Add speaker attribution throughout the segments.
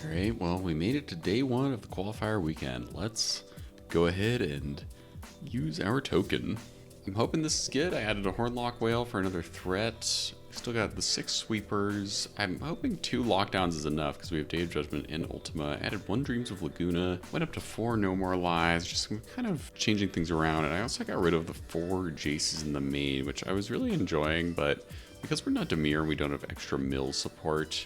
Speaker 1: Alright, well, we made it to day one of the qualifier weekend. Let's go ahead and use our token. I'm hoping this is good. I added a Hornlock Whale for another threat. Still got the 6 sweepers. I'm hoping 2 lockdowns is enough because we have Day of Judgment and Ultima. Added 1 Dreams of Laguna. Went up to 4 No More Lies. Just kind of changing things around. And I also got rid of the 4 Jaces in the main, which I was really enjoying. But because we're not Dimir and we don't have extra mill support,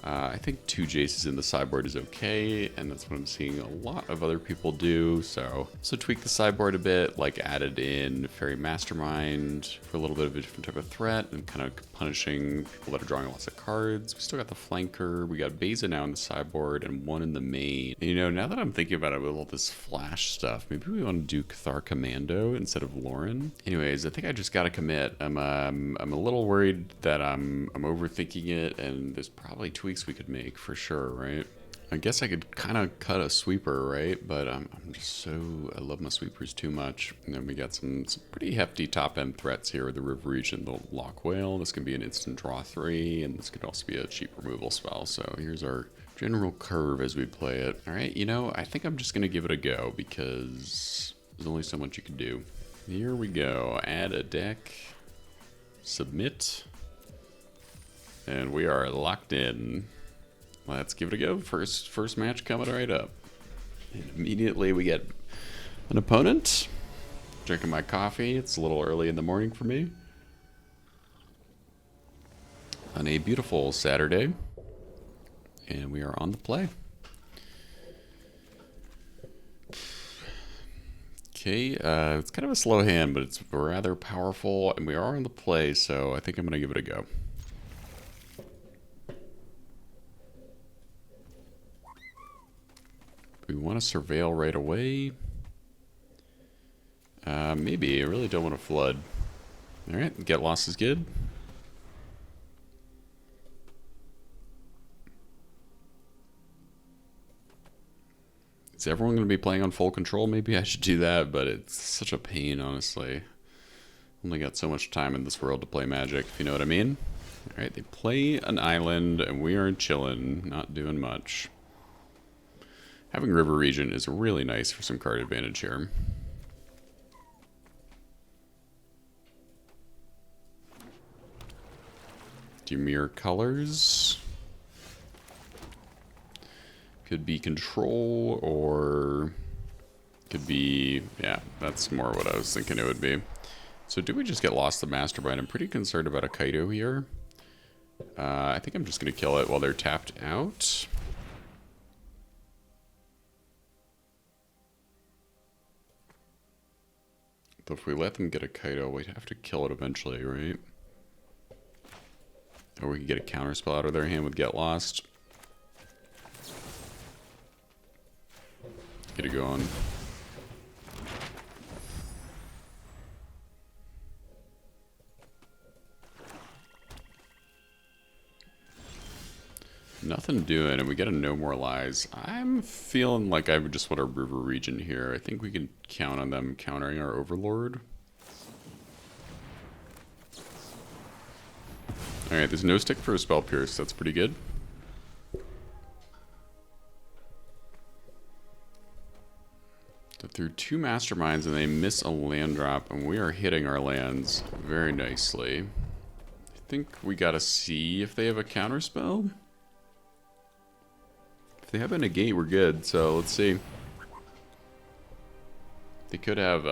Speaker 1: I think 2 Jaces in the sideboard is okay, and that's what I'm seeing a lot of other people do. So tweak the sideboard a bit, like added in Fairy Mastermind for a little bit of a different type of threat and kind of punishing people that are drawing lots of cards. We still got the Flanker, we got Beza now in the sideboard and 1 in the main. And, you know, now that I'm thinking about it with all this flash stuff, maybe we want to do Cathar Commando instead of Lauren. Anyways, I think I just gotta commit. I'm a little worried that I'm overthinking it, and there's probably tweaks we could make for sure, right? I guess I could kind of cut a sweeper, right? But I'm just I love my sweepers too much. And then we got some pretty hefty top end threats here with the River Region, the Lock Whale. This can be an instant draw 3, and this could also be a cheap removal spell. So here's our general curve as we play it. All right, you know, I think I'm just gonna give it a go because there's only so much you can do. Here we go. Add a deck. Submit. And we are locked in. Let's give it a go. First match coming right up. And immediately we get an opponent. Drinking my coffee. It's a little early in the morning for me. On a beautiful Saturday. And we are on the play. Okay, it's kind of a slow hand, but it's rather powerful. And we are on the play, so I think I'm going to give it a go. We want to surveil right away. Maybe. I really don't want to flood. Alright, get lost is good. Is everyone going to be playing on full control? Maybe I should do that, but it's such a pain, honestly. Only got so much time in this world to play Magic, if you know what I mean. Alright, they play an island, and we are chilling, not doing much. Having River Region is really nice for some card advantage here. Dimir colors. Could be control or could be, yeah, that's more what I was thinking it would be. So do we just get lost the Mastermind? I'm pretty concerned about a Kaido here. I think I'm just going to kill it while they're tapped out. If we let them get a Kaido, we'd have to kill it eventually, right? Or we could get a counterspell out of their hand with Get Lost. Get it going. Nothing doing, and we get a No More Lies. I'm feeling like I would just want a River Region here. I think we can count on them countering our Overlord. Alright, there's no stick for a Spell Pierce. That's pretty good. So through 2 Masterminds and they miss a land drop, and we are hitting our lands very nicely. I think we gotta see if they have a counterspell. If they have a negate, we're good, so let's see. They could have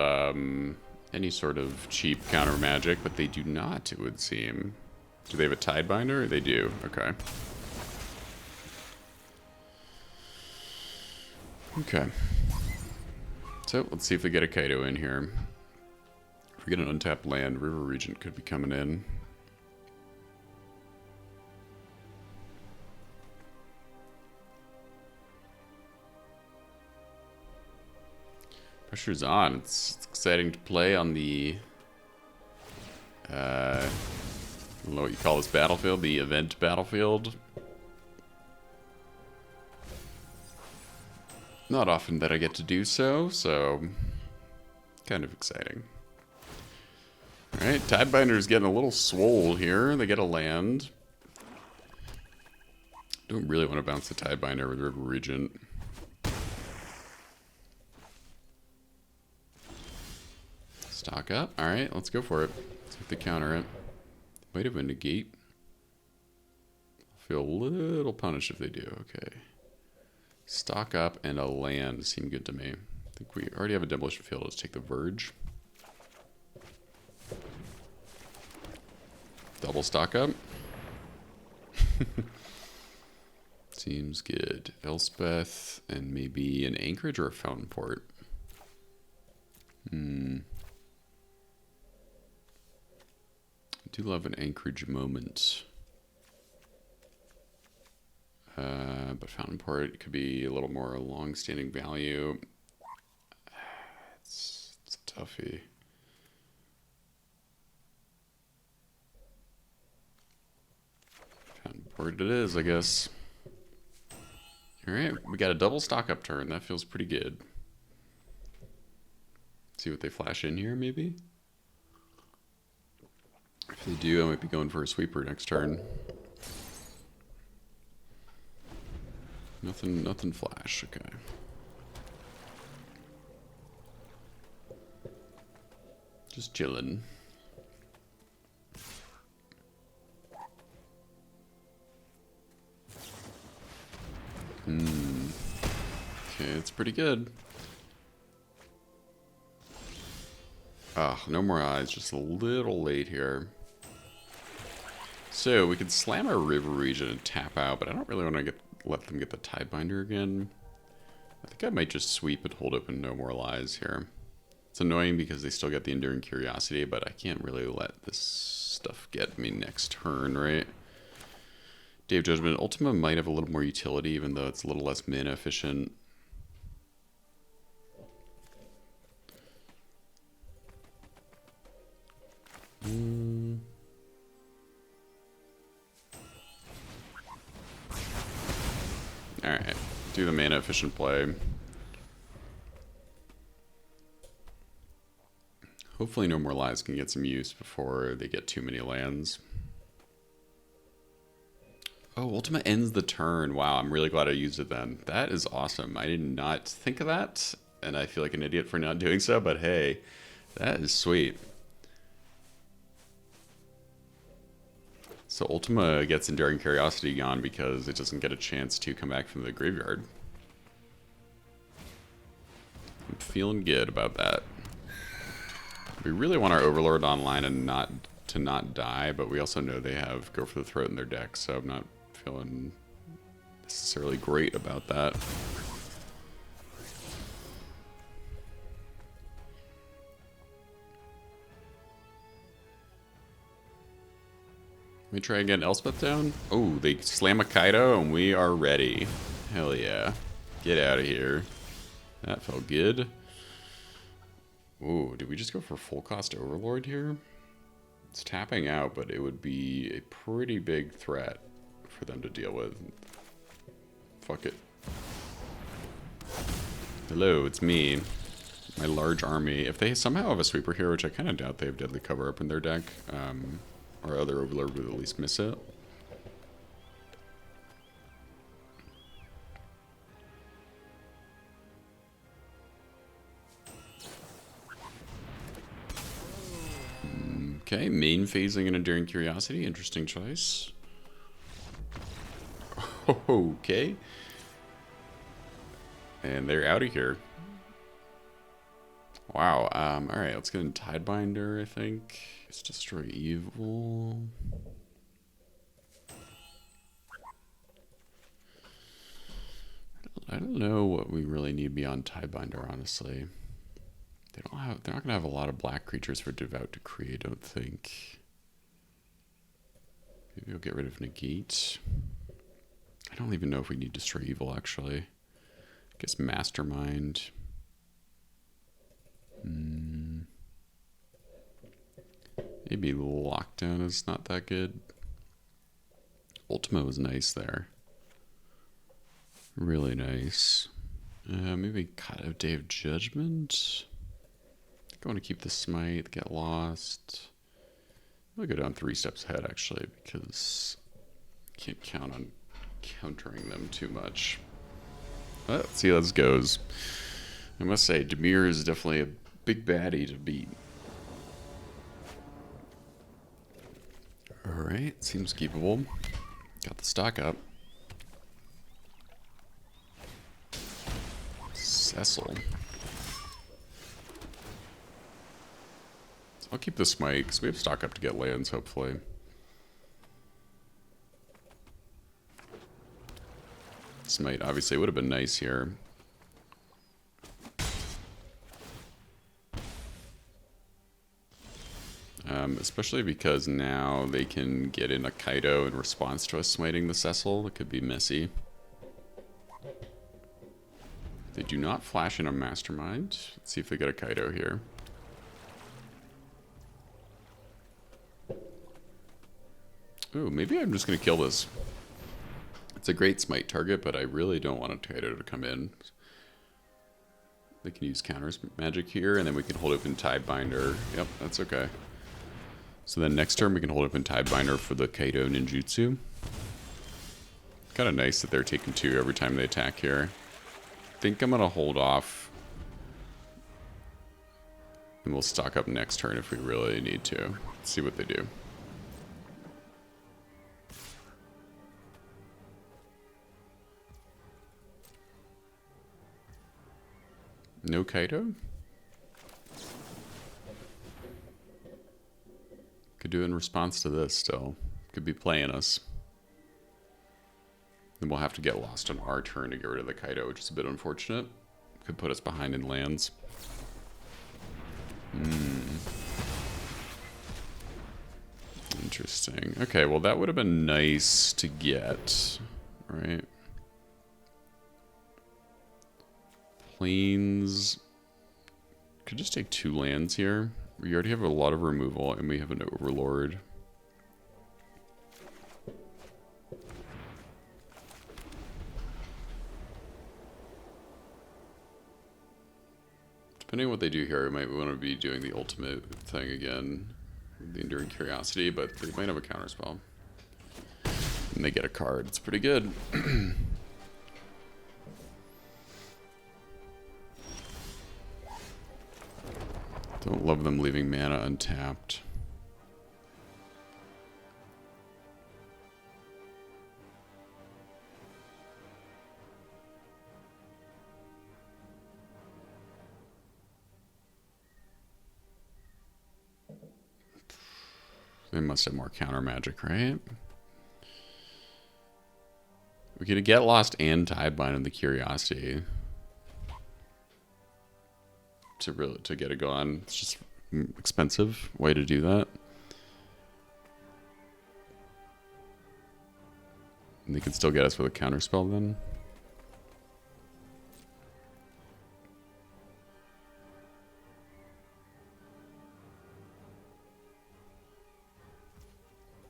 Speaker 1: any sort of cheap counter magic, but they do not, it would seem. Do they have a Tidebinder? They do, okay. Okay. So, let's see if they get a Kaido in here. If we get an untapped land, River Region could be coming in. Pressure's on. It's exciting to play on the, I don't know what you call this battlefield, the event battlefield. Not often that I get to do so, kind of exciting. Alright, Tidebinder's getting a little swole here. They get a land. Don't really want to bounce the Tidebinder with River Regent. Stock up. All right, let's go for it. Let's see if they counter it. Might have a negate. I'll feel a little punished if they do. Okay. Stock up and a land seem good to me. I think we already have a demolition field. Let's take the Verge. Double stock up. Seems good. Elspeth and maybe an Anchorage or a Fountain Port. I do love an Anchorage moment. But Fountain Port could be a little more long-standing value. It's a toughie. Fountain Port it is, I guess. Alright, we got a double stock up turn. That feels pretty good. See what they flash in here, maybe? If they do, I might be going for a sweeper next turn. Nothing flash, okay. Just chillin'. Okay, it's pretty good. Ah, no more eyes, just a little late here. So we could slam our River Region and tap out, but I don't really want to let them get the Tidebinder again. I think I might just sweep and hold open No More Lies here. It's annoying because they still get the Enduring Curiosity, but I can't really let this stuff get me next turn, right? Day of Judgment. Ultima might have a little more utility, even though it's a little less mana efficient. Alright, do the mana efficient play. Hopefully No More Lies can get some use before they get too many lands. Oh, Ultima ends the turn. Wow, I'm really glad I used it then. That is awesome. I did not think of that, and I feel like an idiot for not doing so, but hey, that is sweet. So Ultima gets Enduring Curiosity gone because it doesn't get a chance to come back from the graveyard. I'm feeling good about that. We really want our Overlord online and not die, but we also know they have Go for the Throat in their deck, so I'm not feeling necessarily great about that. Let me try again. Elspeth down. Oh, they slam a Kaido and we are ready. Hell yeah. Get out of here. That felt good. Ooh, did we just go for full cost Overlord here? It's tapping out, but it would be a pretty big threat for them to deal with. Fuck it. Hello, it's me. My large army. If they somehow have a sweeper here, which I kind of doubt they have Deadly Cover up in their deck, or other Overlord would at least miss it. Okay, main phasing and Enduring Curiosity. Interesting choice. Okay. And they're out of here. Wow. Alright, let's get in Tidebinder, I think. It's Destroy Evil. I don't know what we really need beyond Tidebinder, honestly. They're not gonna have a lot of black creatures for Devout Decree, I don't think. Maybe we'll get rid of Negate. I don't even know if we need Destroy Evil, actually. I guess Mastermind. Maybe Lockdown is not that good. Ultima was nice there. Really nice. Maybe cut out Day of Judgment. I think I want to keep the Smite, get lost. I'll go down 3 steps ahead, actually, because I can't count on countering them too much. Let's see how this goes. I must say, Dimir is definitely a big baddie to beat. Alright, seems keepable. Got the stock up. Cecil. So I'll keep the smite, because we have stock up to get lands, hopefully. Smite obviously would have been nice here. Especially because now they can get in a Kaido in response to us smiting the Cecil. It could be messy. They do not flash in a Mastermind. Let's see if they get a Kaido here. Ooh, maybe I'm just going to kill this. It's a great smite target, but I really don't want a Kaido to come in. They can use counters magic here, and then we can hold open Tidebinder. Yep, that's okay. So then next turn we can hold open Tidebinder for the Kaido ninjutsu. Kind of nice that they're taking 2 every time they attack here. I think I'm going to hold off. And we'll stock up next turn if we really need to. Let's see what they do. No Kaido? Could do in response to this still. Could be playing us. Then we'll have to get lost on our turn to get rid of the Kaido, which is a bit unfortunate. Could put us behind in lands. Interesting. Okay, well that would have been nice to get, right? Plains. Could just take 2 lands here. We already have a lot of removal, and we have an Overlord. Depending on what they do here, we might want to be doing the ultimate thing again. The Enduring Curiosity, but they might have a counterspell. And they get a card. It's pretty good. Don't love them leaving mana untapped. They must have more counter magic, right? We could get lost and Tidebind in the Curiosity. To get it going. It's just expensive way to do that. And they can still get us with a counterspell then.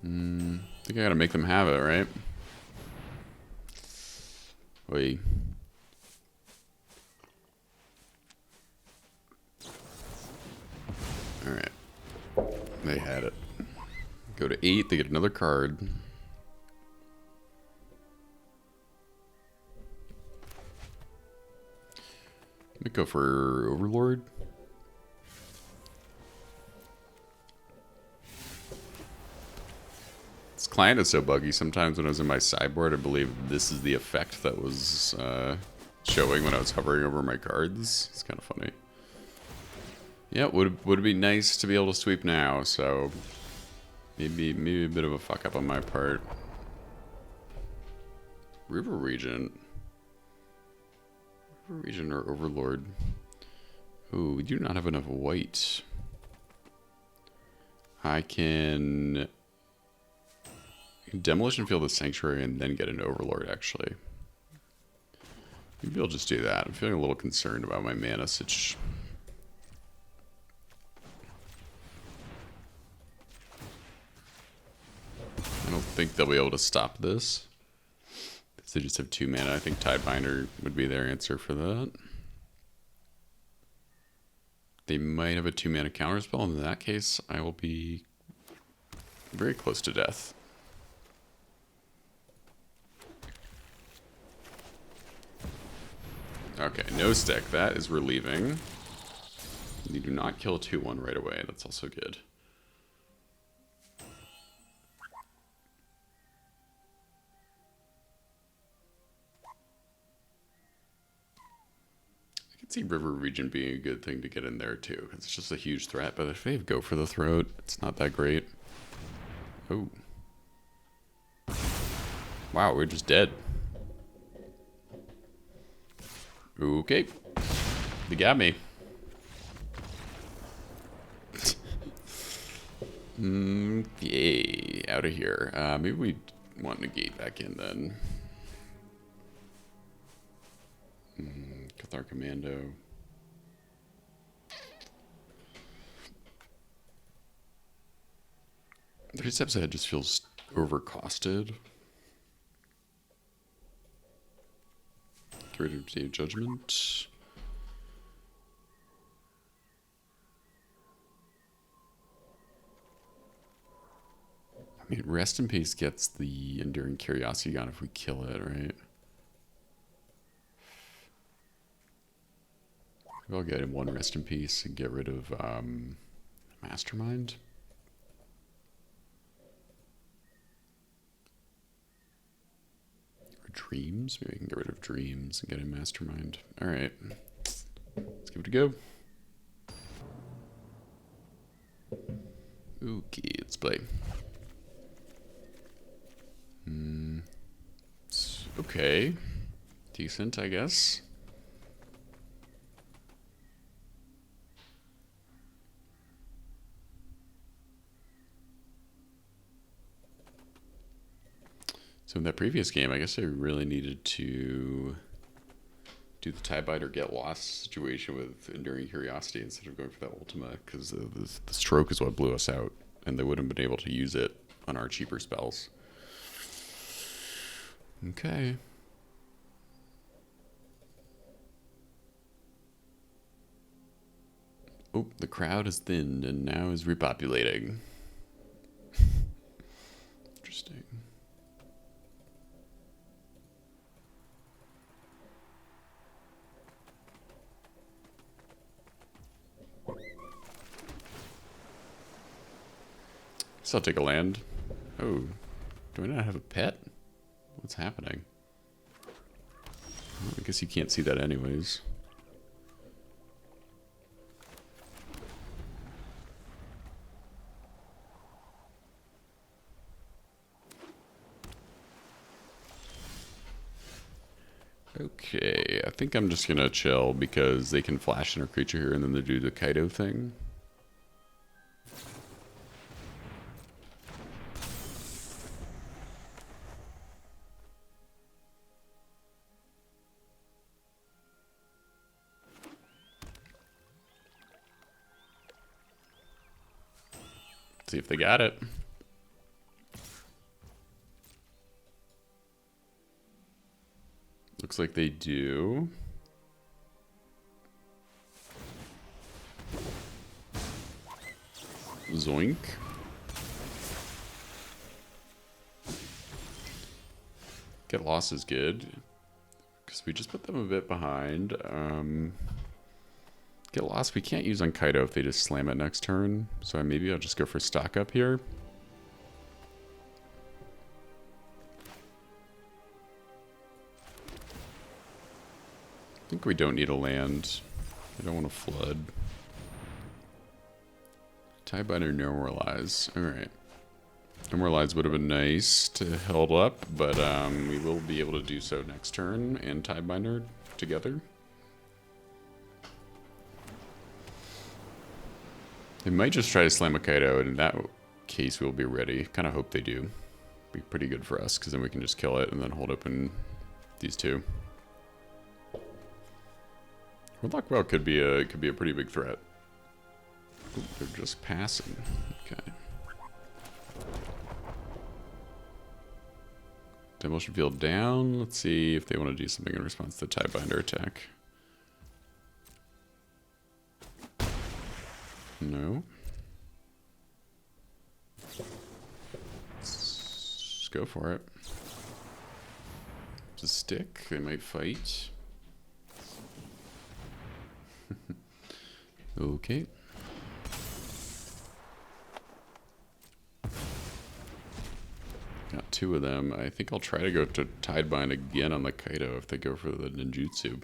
Speaker 1: I think I gotta make them have it, right? Wait. Alright. They had it. Go to 8, they get another card. Let me go for Overlord. This client is so buggy. Sometimes when I was in my sideboard, I believe this is the effect that was showing when I was hovering over my cards. It's kind of funny. Yeah, would be nice to be able to sweep now, so maybe a bit of a fuck up on my part. River Regent. River Regent or Overlord. Ooh, we do not have enough white. I can Demolition Field the Sanctuary and then get an Overlord, actually. Maybe I'll just do that. I'm feeling a little concerned about my mana situation. I don't think they'll be able to stop this. If they just have 2 mana, I think Tidebinder would be their answer for that. They might have a 2 mana counterspell, and in that case, I will be very close to death. Okay, no stick. That is relieving. You do not kill a 2-1 right away. That's also good. I can see River Region being a good thing to get in there too, because it's just a huge threat. But if they go for the throat, it's not that great. Oh. Wow, we're just dead. Okay. They got me. Yay. Out of here. Maybe we want to negate back in then. Cathar Commando. Three steps ahead just feels overcosted. Get rid of Day of Judgment. I mean, Rest in Peace gets the Enduring Curiosity gone if we kill it, right? Maybe I'll get him one Rest in Peace and get rid of Mastermind. Or Dreams? Maybe we can get rid of Dreams and get him Mastermind. Alright. Let's give it a go. Okay, let's play. Okay. Decent, I guess. So in that previous game, I guess I really needed to do the tie bite or get lost situation with Enduring Curiosity instead of going for that Ultima, because the stroke is what blew us out, and they wouldn't have been able to use it on our cheaper spells. Okay. Oh, the crowd has thinned and now is repopulating. Interesting. So I'll take a land. Oh, do I not have a pet? What's happening? Well, I guess you can't see that anyways. Okay, I think I'm just gonna chill because they can flash in our creature here and then they do the Kaido thing. See if they got it. Looks like they do. Zoink. Get lost is good, because we just put them a bit behind. Get lost we can't use on Kaido if they just slam it next turn, so maybe I'll just go for stock up here. I think we don't need a land. I don't want to flood. Tiebinder, Normalize. Alright. Normalize would have been nice to hold up, but we will be able to do so next turn and Tiebinder together. They might just try to slam a Kaido, and in that case we'll be ready. Kind of hope they do. Be pretty good for us, because then we can just kill it and then hold open these two. Hordlock Well could be a pretty big threat. Ooh, they're just passing. Okay. Demolition Field down. Let's see if they want to do something in response to the Tiebinder attack. No. Let's go for it. It's a stick. They might fight. Okay. Got 2 of them. I think I'll try to go to Tidebind again on the Kaido if they go for the ninjutsu.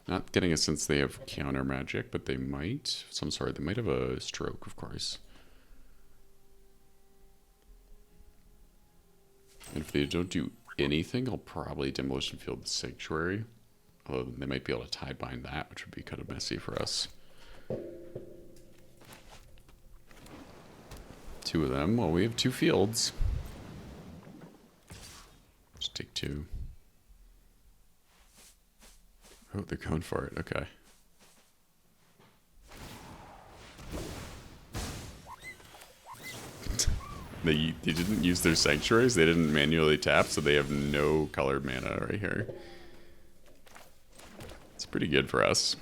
Speaker 1: Not getting a sense they have counter magic, but they might. Some sort. They might have a stroke, of course. And if they don't do anything, I'll probably Demolition Field the Sanctuary. Although they might be able to Tidebind that, which would be kind of messy for us. 2 of them. Well, we have 2 fields. Just take 2. Oh, they're going for it. Okay. They didn't use their sanctuaries. They didn't manually tap, so they have no colored mana right here. It's pretty good for us.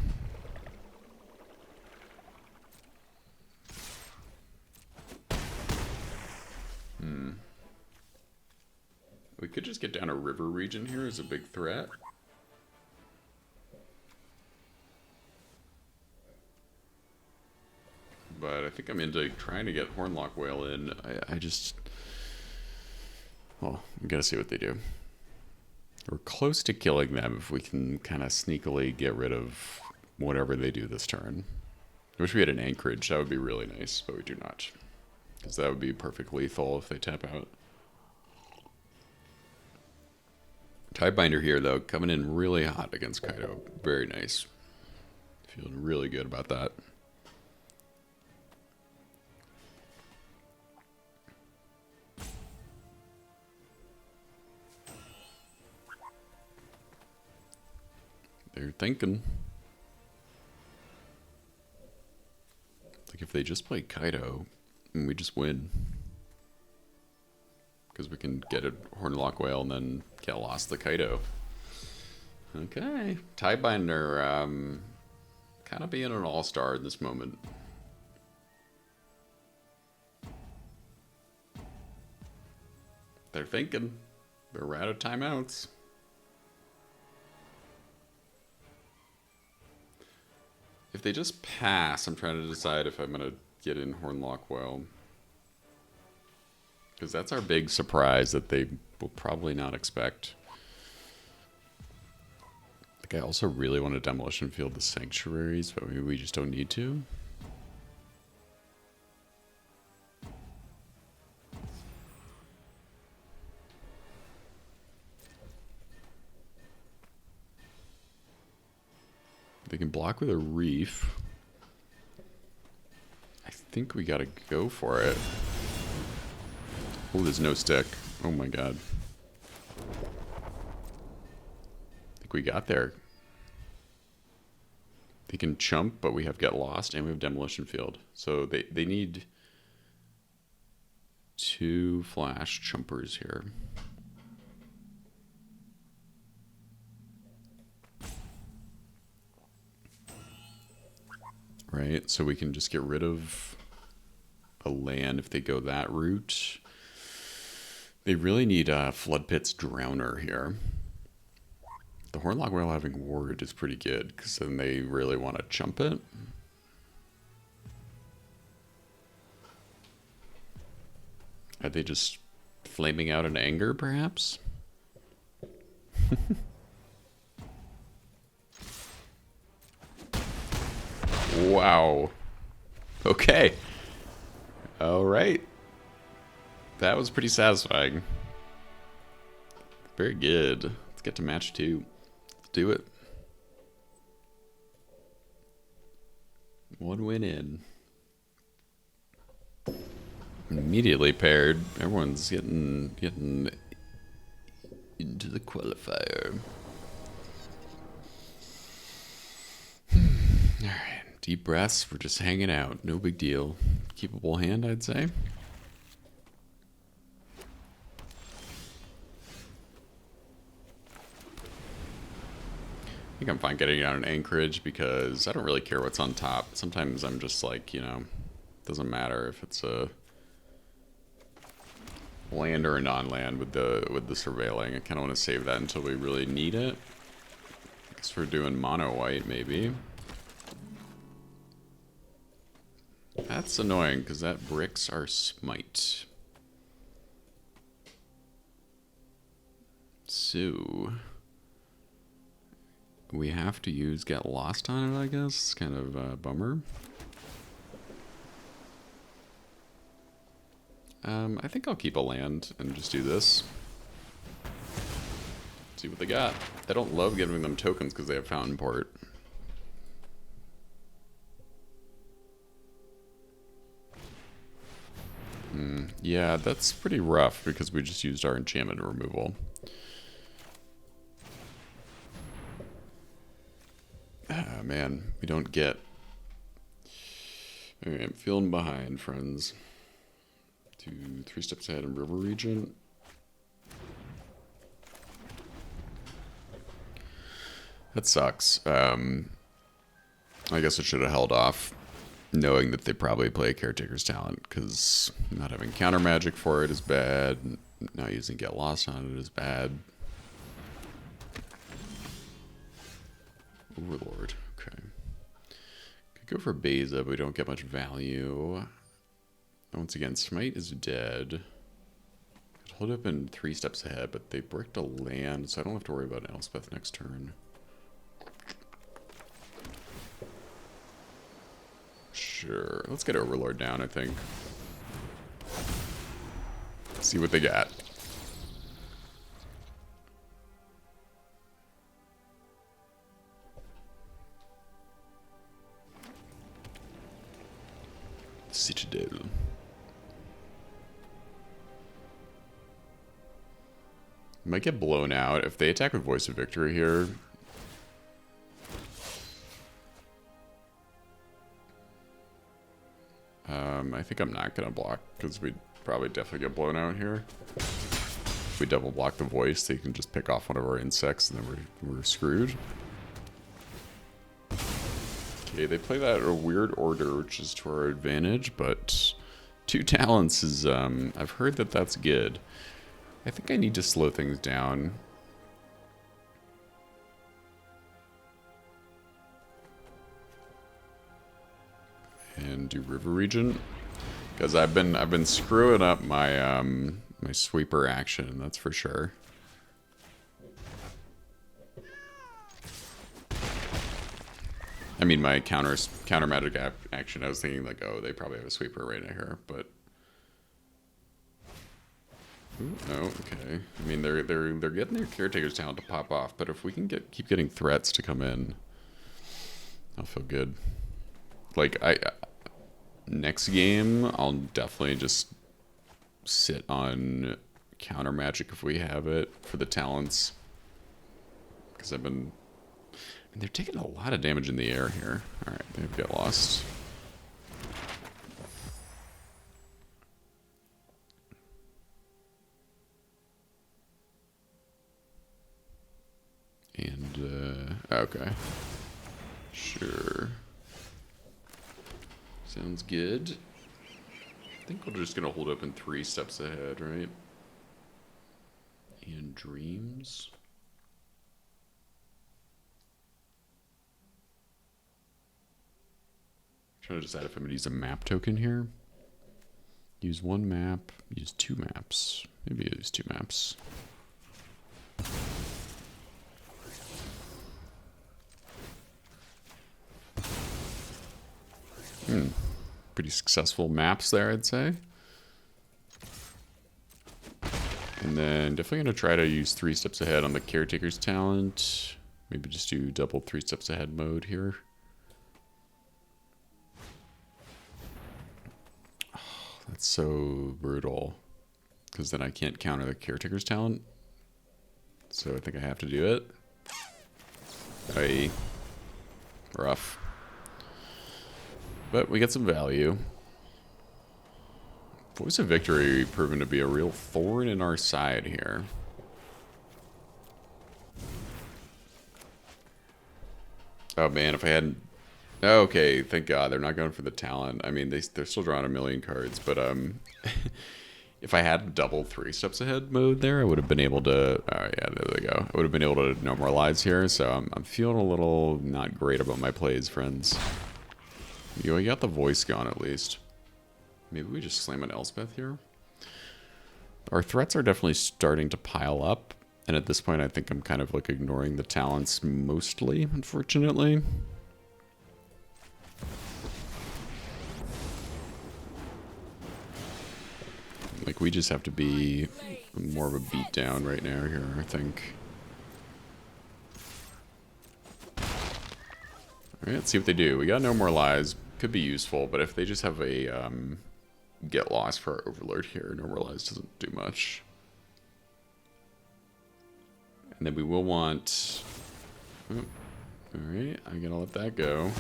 Speaker 1: We could just get down a river region here as a big threat. But I think I'm into trying to get Hornlock Whale in. I just... Well, we gotta see what they do. We're close to killing them if we can kind of sneakily get rid of whatever they do this turn. I wish we had an Anchorage. That would be really nice, but we do not. Because that would be perfect lethal if they tap out. Tidebinder here, though, coming in really hot against Kaido. Very nice. Feeling really good about that. They're thinking. Like if they just play Kaido, and we just win. Because we can get a Hornlock Whale and then get lost the Kaido. Okay. Tiebinder kind of being an all-star in this moment. They're thinking. They're out of timeouts. If they just pass, I'm trying to decide if I'm going to get in Hornlock Whale. Because that's our big surprise that they will probably not expect. Like, I also really want to Demolition Field the Sanctuaries, but maybe we just don't need to. They can block with a Reef. I think we gotta go for it. Oh, there's no stick. Oh my god. I think we got there. They can chump, but we have Get Lost and we have Demolition Field. So they need 2 flash chumpers here. Right, so we can just get rid of a land if they go that route. They really need Flood Pit's Drowner here. The Hornlock Whale having Ward is pretty good, because then they really want to chump it. Are they just flaming out in anger, perhaps? Wow. Okay. All right. That was pretty satisfying. Very good. Let's get to match 2. Let's do it. 1 win in. Immediately paired. Everyone's getting into the qualifier. All right. Deep breaths. We're just hanging out. No big deal. Keepable hand, I'd say. I think I'm fine getting out an Anchorage because I don't really care what's on top. Sometimes I'm just like, you know, doesn't matter if it's a land or a non-land with the surveilling. I kind of want to save that until we really need it. I guess we're doing mono white maybe. That's annoying, because that bricks our smite. So we have to use Get Lost on it, I guess. It's kind of a bummer. I think I'll keep a land and just do this. See what they got. I don't love giving them tokens because they have Fountain Port. Yeah, that's pretty rough because we just used our enchantment removal. Ah, man, we don't get... Okay, I'm feeling behind, friends. 3 steps ahead in River Region. That sucks. I guess I should have held off, knowing that they probably play Caretaker's Talent, because not having counter magic for it is bad. Not using Get Lost on it is bad. Overlord, okay. Could go for Beza, but we don't get much value. Once again, Smite is dead. Could hold up in 3 steps ahead, but they bricked a land, so I don't have to worry about Elspeth next turn. Sure, let's get Overlord down, I think. See what they got. Citadel. Might get blown out. If they attack with Voice of Victory here... I think I'm not going to block, because we'd probably definitely get blown out here. If we double block the Voice, they can just pick off one of our insects, and then we're screwed. Okay, they play that in a weird order, which is to our advantage, but 2 talents is, I've heard that that's good. I think I need to slow things down. And do River Region, because I've been screwing up my my sweeper action, that's for sure. I mean, my counter magic action. I was thinking like, oh, they probably have a sweeper right here, but ooh, oh, okay. I mean, they're getting their Caretaker's Talent to pop off, but if we can keep getting threats to come in, I'll feel good. Like next game, I'll definitely just sit on counter magic if we have it for the talents, because I mean, they're taking a lot of damage in the air here. All right, they get lost. And okay, sure. Sounds good. I think we're just gonna hold up in 3 steps ahead, right? And dreams. Trying to decide if I'm gonna use a map token here. Use 1 map. Use 2 maps. Maybe use 2 maps. Pretty successful maps there, I'd say. And then definitely going to try to use 3 steps ahead on the Caretaker's Talent. Maybe just do double 3 steps ahead mode here. Oh, that's so brutal. Because then I can't counter the Caretaker's Talent. So I think I have to do it. Aye. Rough. But we get some value. Voice of Victory proven to be a real thorn in our side here. Oh man, if I hadn't... Okay, thank God, they're not going for the talent. I mean, they're still drawing a million cards, but if I had double 3 steps ahead mode there, I would have been able to... Oh yeah, there they go. I would have been able to normalize here, so I'm feeling a little not great about my plays, friends. You got the voice gone at least. Maybe we just slam an Elspeth here. Our threats are definitely starting to pile up. And at this point, I think I'm kind of like ignoring the talents mostly, unfortunately. Like, we just have to be more of a beatdown right now here, I think. Alright, let's see what they do. We got no more lies. Could be useful, but if they just have a get lost for our Overlord here, no more lies doesn't do much. And then we will want... Oh, alright, I'm gonna let that go.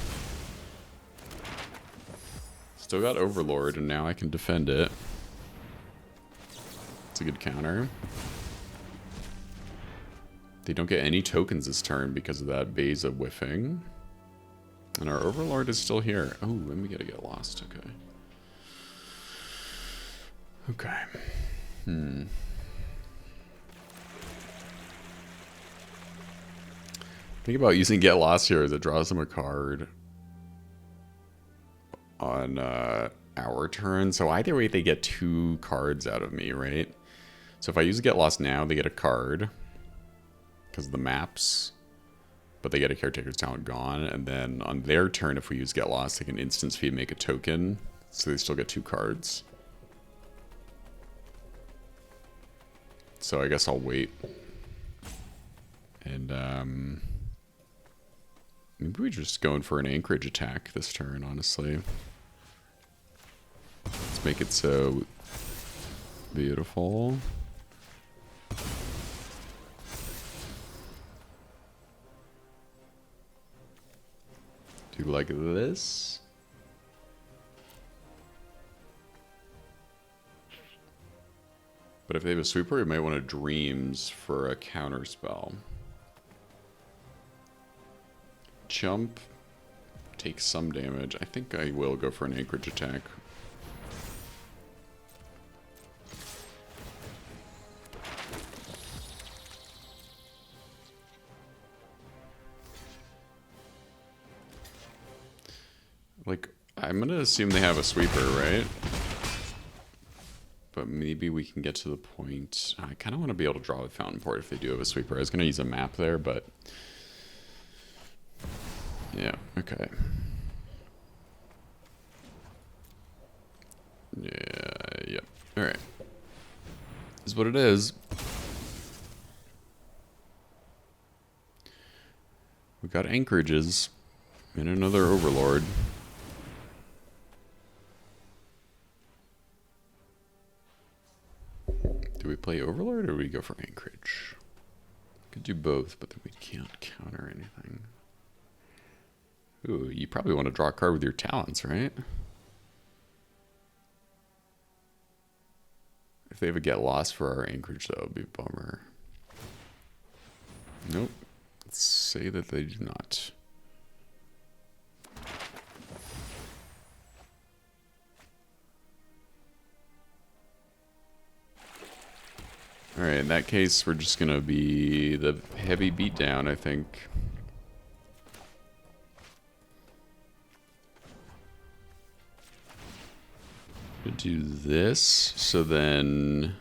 Speaker 1: Still got Overlord, and now I can defend it. It's a good counter. They don't get any tokens this turn because of that Beza whiffing. And our Overlord is still here. Oh, and we gotta get lost. Okay. Okay. Think about using Get Lost here as it draws them a card on our turn. So either way, they get 2 cards out of me, right? So if I use Get Lost now, they get a card because of the maps, but they get a Caretaker's Talent gone. And then on their turn, if we use Get Lost, they can instance feed, make a token. So they still get 2 cards. So I guess I'll wait. And maybe we're just going for an Anchorage attack this turn, honestly. Let's make it so beautiful. Do like this. But if they have a sweeper, we might want to Dreams for a counter spell. Jump. Take some damage. I think I will go for an Anchorage attack. Like, I'm gonna assume they have a sweeper, right? But maybe we can get to the point... I kind of want to be able to draw a Fountain Port if they do have a sweeper. I was gonna use a map there, but... Yeah, okay. Yeah. Alright. Is what it is. We got anchorages and another Overlord. Do we play Overlord or do we go for Anchorage? Could do both, but then we can't counter anything. Ooh, you probably want to draw a card with your talents, right? If they have a Get Lost for our Anchorage, that would be a bummer. Nope. Let's say that they do not. Alright, in that case, we're just going to be the heavy beatdown, I think. Do this, so then...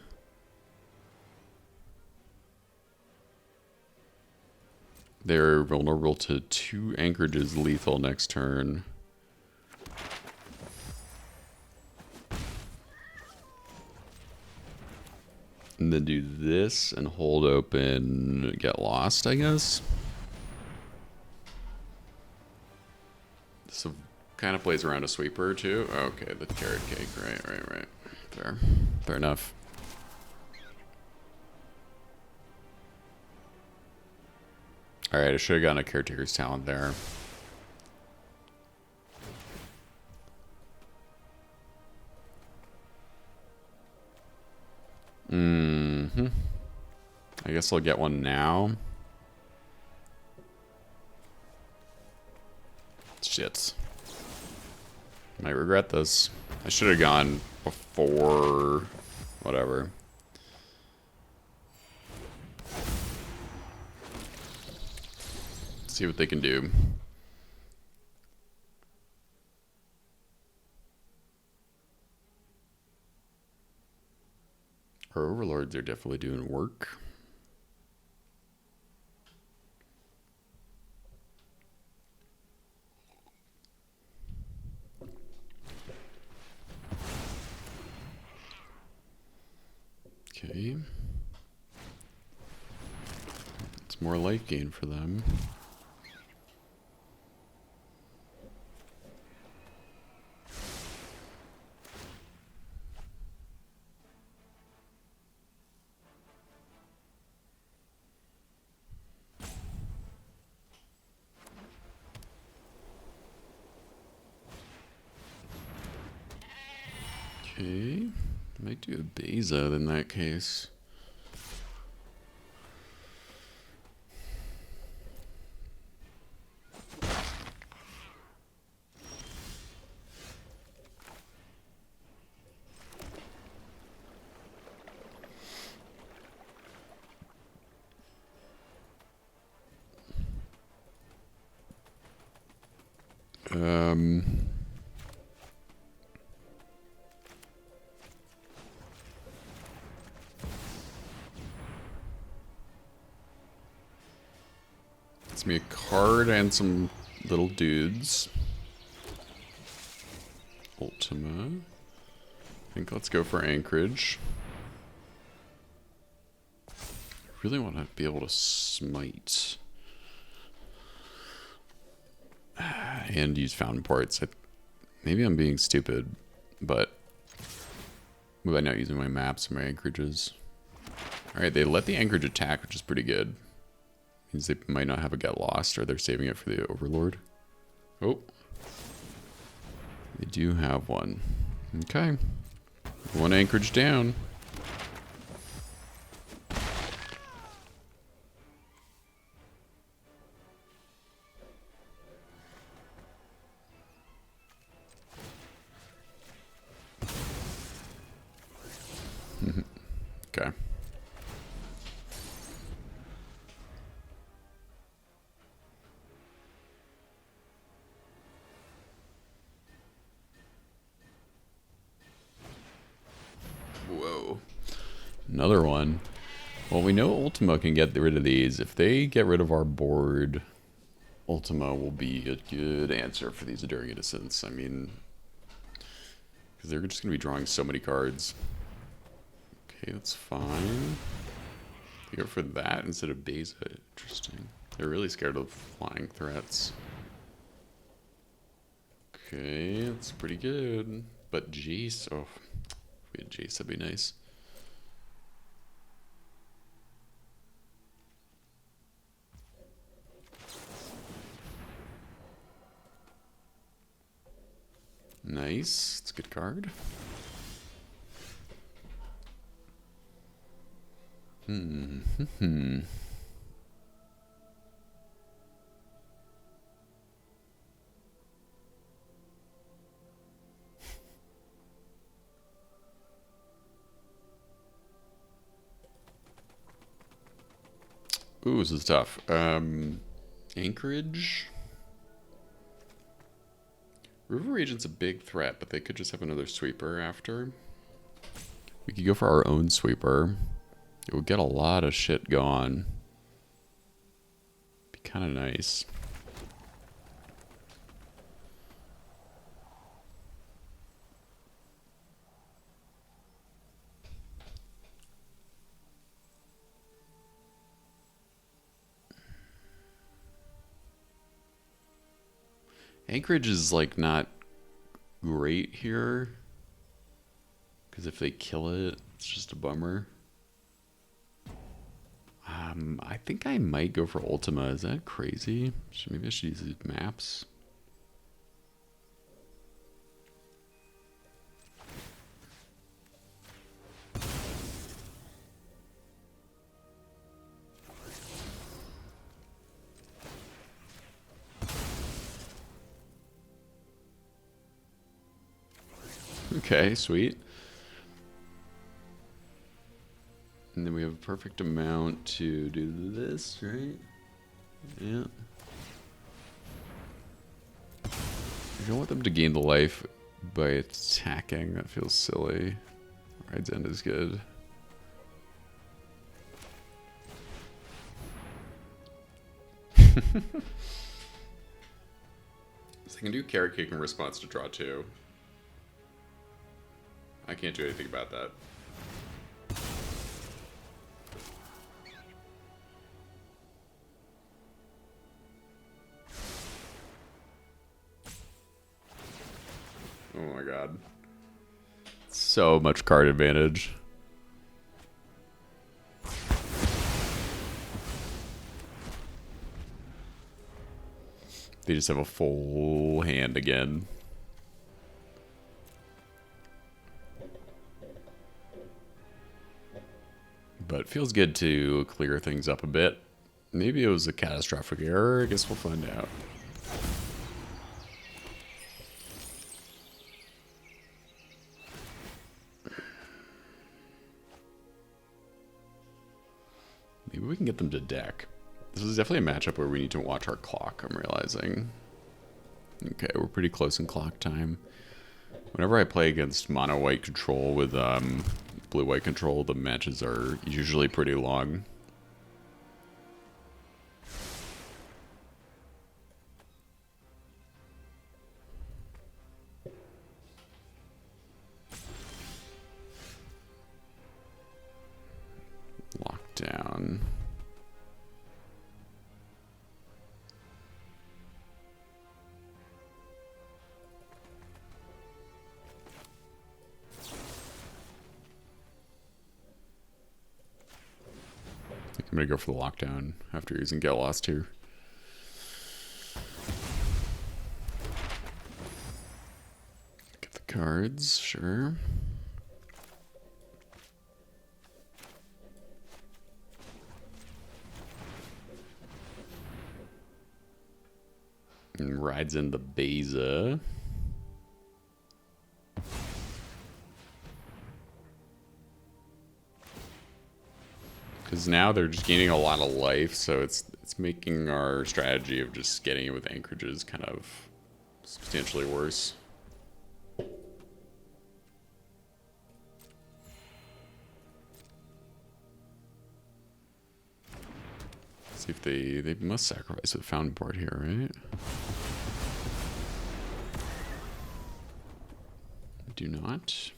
Speaker 1: They're vulnerable to 2 anchorages lethal next turn. And then do this and hold open, Get Lost, I guess. So kind of plays around a sweeper too. Okay, the carrot cake, right. Fair enough. Alright, I should have gotten a Caretaker's Talent there. I guess I'll get one now. Shit. Might regret this. I should have gone before... whatever. See what they can do. Our overlords are definitely doing work. Okay. It's more life gain for them. Okay. Might do a Beza in that case. It's me a card and some little dudes. Ultima. I think let's go for Anchorage. I really want to be able to smite. And use fountain ports. Maybe I'm being stupid, but by not using my maps and my anchorages. Alright, they let the anchorage attack, which is pretty good. Means they might not have a get lost, or they're saving it for the overlord. Oh. They do have one. Okay. One anchorage down. Okay. Whoa. Another one. Well, we know Ultima can get rid of these. If they get rid of our board, Ultima will be a good answer for these Enduring Innocence. I mean, because they're just going to be drawing so many cards. Okay, that's fine. They go for that instead of Beza. Interesting. They're really scared of flying threats. Okay, that's pretty good. But Jace, oh, if we had Jace, that'd be nice. Nice, it's a good card. Ooh, this is tough. Anchorage. River Regent's a big threat, but they could just have another sweeper after. We could go for our own sweeper. It would get a lot of shit gone. Be kind of nice. Anchorage is like not great here, because if they kill it, it's just a bummer. I think I might go for Ultima. Is that crazy? Maybe I should use these maps. Okay, sweet. And then we have a perfect amount to do this, right? Yeah. I don't want them to gain the life by attacking. That feels silly. Ride's End is good. So I can do carrot cake in response to draw 2. I can't do anything about that. Oh my god. So much card advantage. They just have a full hand again. But it feels good to clear things up a bit. Maybe it was a catastrophic error. I guess we'll find out. Maybe we can get them to deck. This is definitely a matchup where we need to watch our clock, I'm realizing. Okay, we're pretty close in clock time. Whenever I play against mono-white control with blue-white control, the matches are usually pretty long. Lockdown. I'm gonna go for the lockdown after using Get Lost here. Get the cards, sure. And rides in the Beza. Because now they're just gaining a lot of life, so it's making our strategy of just getting it with anchorages kind of substantially worse. See if they must sacrifice the fountain part here, right? Do not.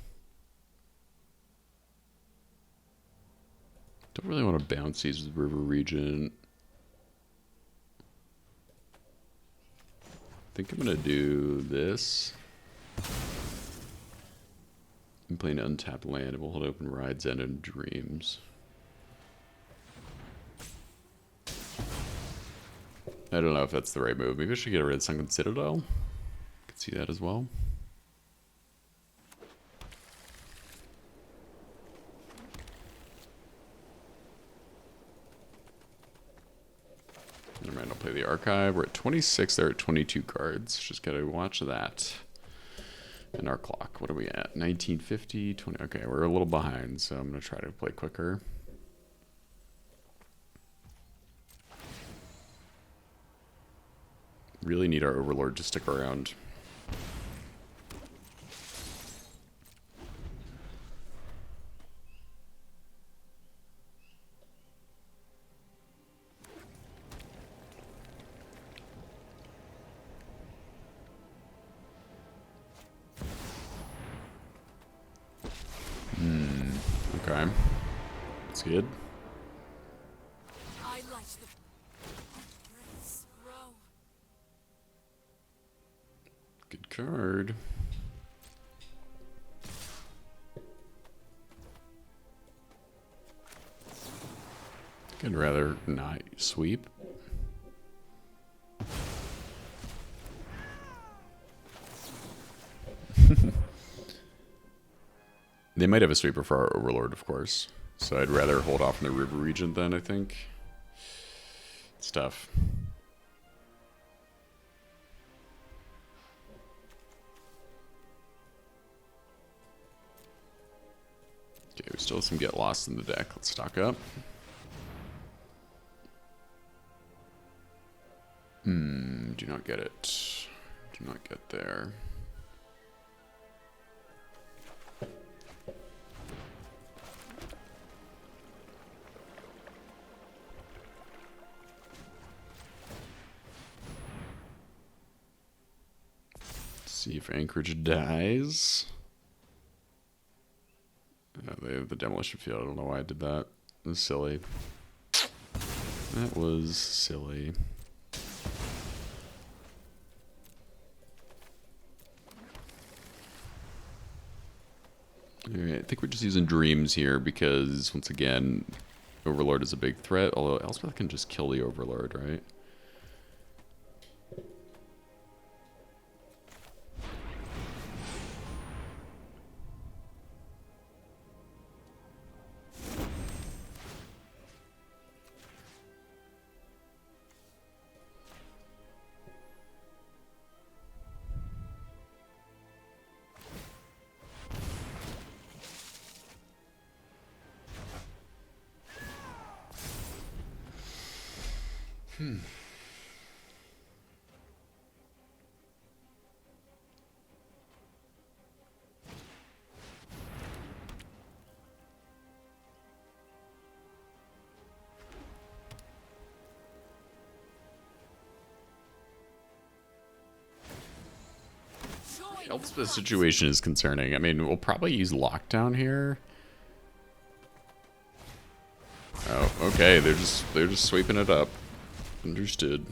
Speaker 1: Don't really want to bounce these with River Regent. I think I'm going to do this. I'm playing untapped land. It will hold open Rides End and Dreams. I don't know if that's the right move. Maybe I should get rid of Sunken Citadel. I could see that as well. Never mind, I'll play the Archive. We're at 26, they're at 22 cards. Just gotta watch that. And our clock, what are we at? 1950, 20, okay, we're a little behind, so I'm gonna try to play quicker. Really need our Overlord to stick around. Okay. That's good. Good card. I'd rather not sweep. They might have a sweeper for our Overlord, of course. So I'd rather hold off in the River Regent then, I think. It's tough. Okay, we still have some Get Lost in the deck. Let's stock up. Do not get it. Do not get there. See if Anchorage dies. They have the demolition field. I don't know why I did that. It was silly. That was silly. Alright, I think we're just using dreams here because, once again, Overlord is a big threat, although Elspeth can just kill the Overlord, right? Elspeth's situation is concerning. I mean, we'll probably use lockdown here. Oh, okay. They're just sweeping it up. Understood.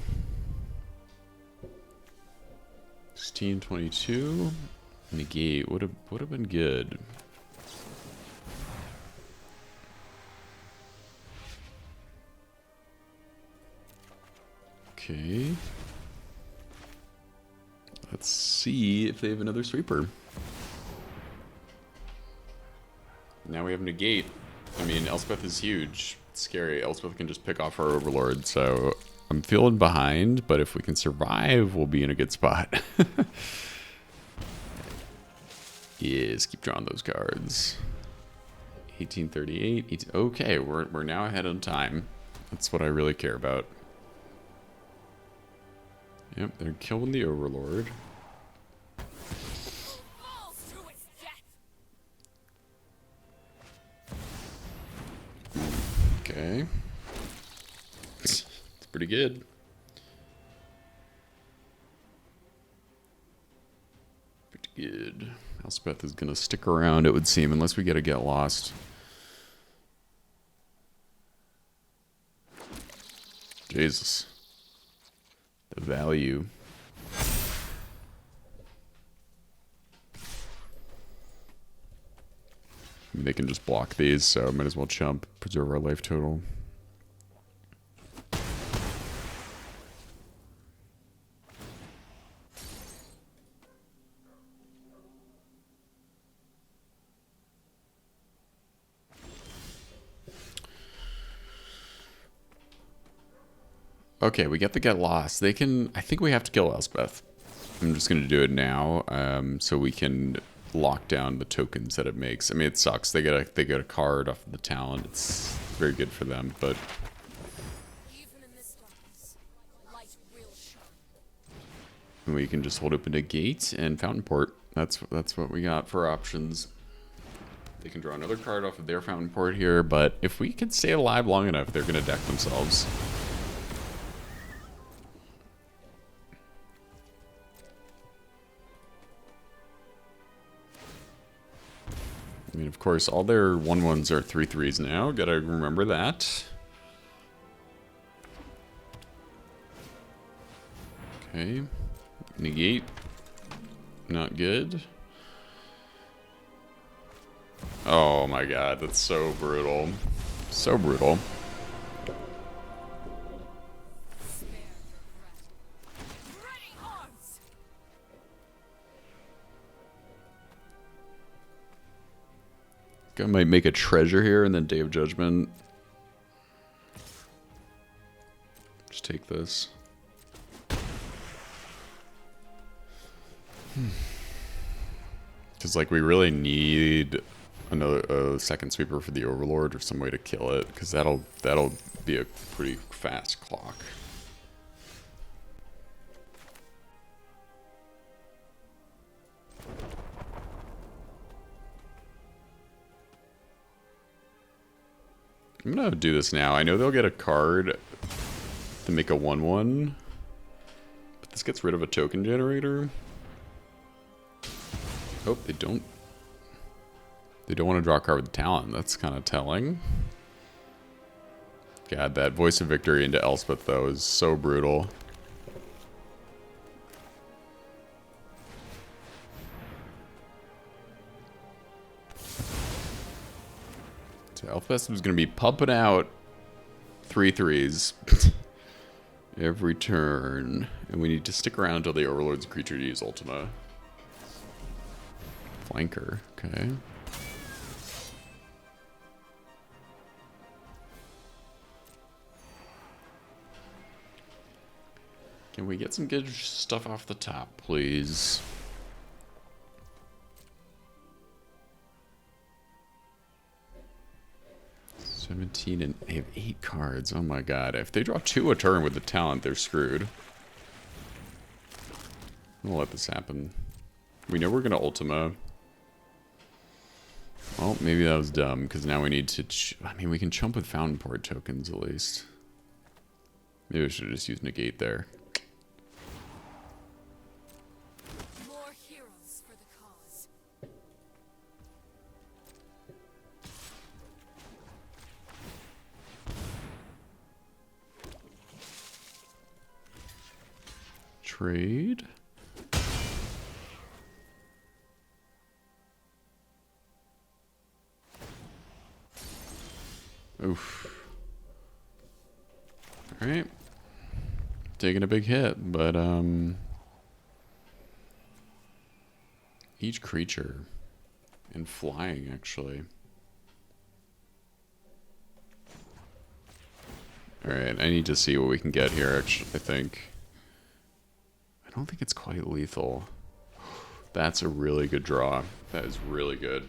Speaker 1: 1622. Negate would have been good. Okay. Let's see if they have another sweeper. Now we have negate. I mean, Elspeth is huge. It's scary. Elspeth can just pick off our Overlord, so I'm feeling behind, but if we can survive, we'll be in a good spot. Yes, keep drawing those cards. 1838. Okay, we're now ahead on time. That's what I really care about. Yep, they're killing the Overlord. Okay. It's pretty good. Pretty good. Elspeth is gonna stick around, it would seem, unless we get lost. Jesus. The value. I mean, they can just block these, so I might as well chump, preserve our life total. Okay, we get the get lost. They can. I think we have to kill Elspeth. I'm just gonna do it now, so we can lock down the tokens that it makes. I mean, it sucks. They get a card off of the talent. It's very good for them, but we can just hold open a gate and fountain port. That's what we got for options. They can draw another card off of their fountain port here, but if we can stay alive long enough, they're gonna deck themselves. I mean, of course, all their 1/1s are 3/3s now. Gotta remember that. Okay. Negate. Not good. Oh my god, that's so brutal. So brutal. I might make a treasure here and then Day of Judgment. Just take this. Because like we really need a second sweeper for the Overlord or some way to kill it, because that'll be a pretty fast clock. I'm gonna do this now. I know they'll get a card to make a 1/1, but this gets rid of a token generator. Oh, they don't. They don't want to draw a card with talent. That's kind of telling. God, that Voice of Victory into Elspeth, though, is so brutal. So Elspeth was going to be pumping out 3/3s every turn. And we need to stick around until the Overlord's creature to use Ultima. Flanker, okay. Can we get some good stuff off the top, please? $17 and they have 8 cards. Oh my god. If they draw 2 a turn with the talent, they're screwed. We'll let this happen. We know we're going to Ultima. Well, maybe that was dumb, because now we need to... I mean, we can chump with Fountain Port tokens, at least. Maybe I should have just used Negate there.
Speaker 2: More heroes for the cause.
Speaker 1: Trade. Oof. Alright. Taking a big hit, but each creature and flying actually. Alright, I need to see what we can get here actually, I think. I don't think it's quite lethal. That's a really good draw. That is really good.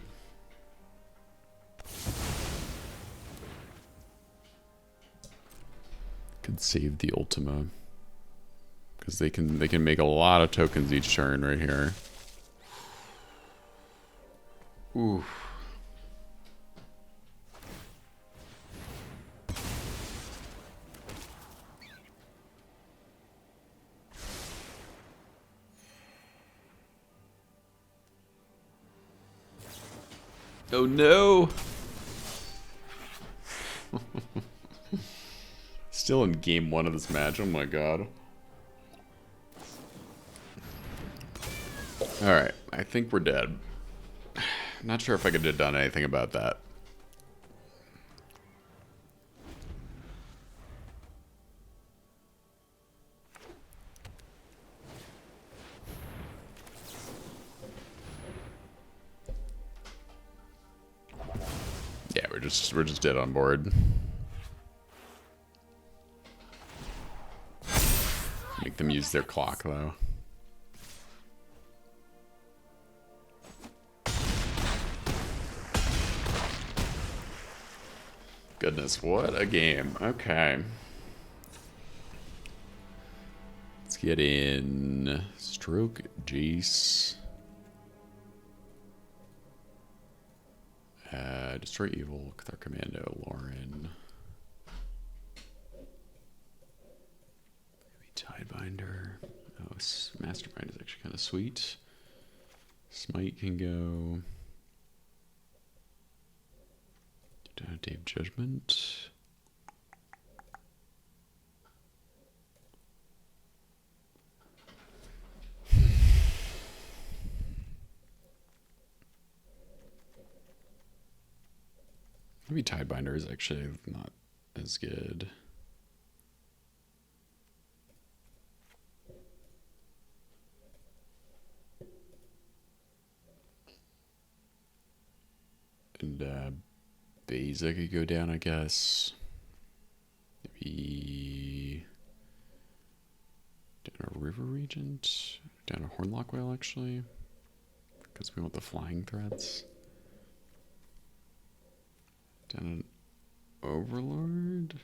Speaker 1: Could save the Ultima. Because they can make a lot of tokens each turn right here. Ooh. Oh no! Still in game 1 of this match, oh my god. Alright, I think we're dead. Not sure if I could have done anything about that. Yeah, we're just dead on board. Make them use their clock though. Goodness, what a game. Okay. Let's get in Stroke, Jace. Destroy Evil, Cathar Commando, Lauren. Maybe Tidebinder. Oh, Mastermind is actually kind of sweet. Smite can go. Dave Judgment. Maybe Tidebinder is actually not as good. And Beza could go down, I guess. Maybe down a River Regent, down a Hornlock Whale actually, because we want the flying threats. Down an Overlord.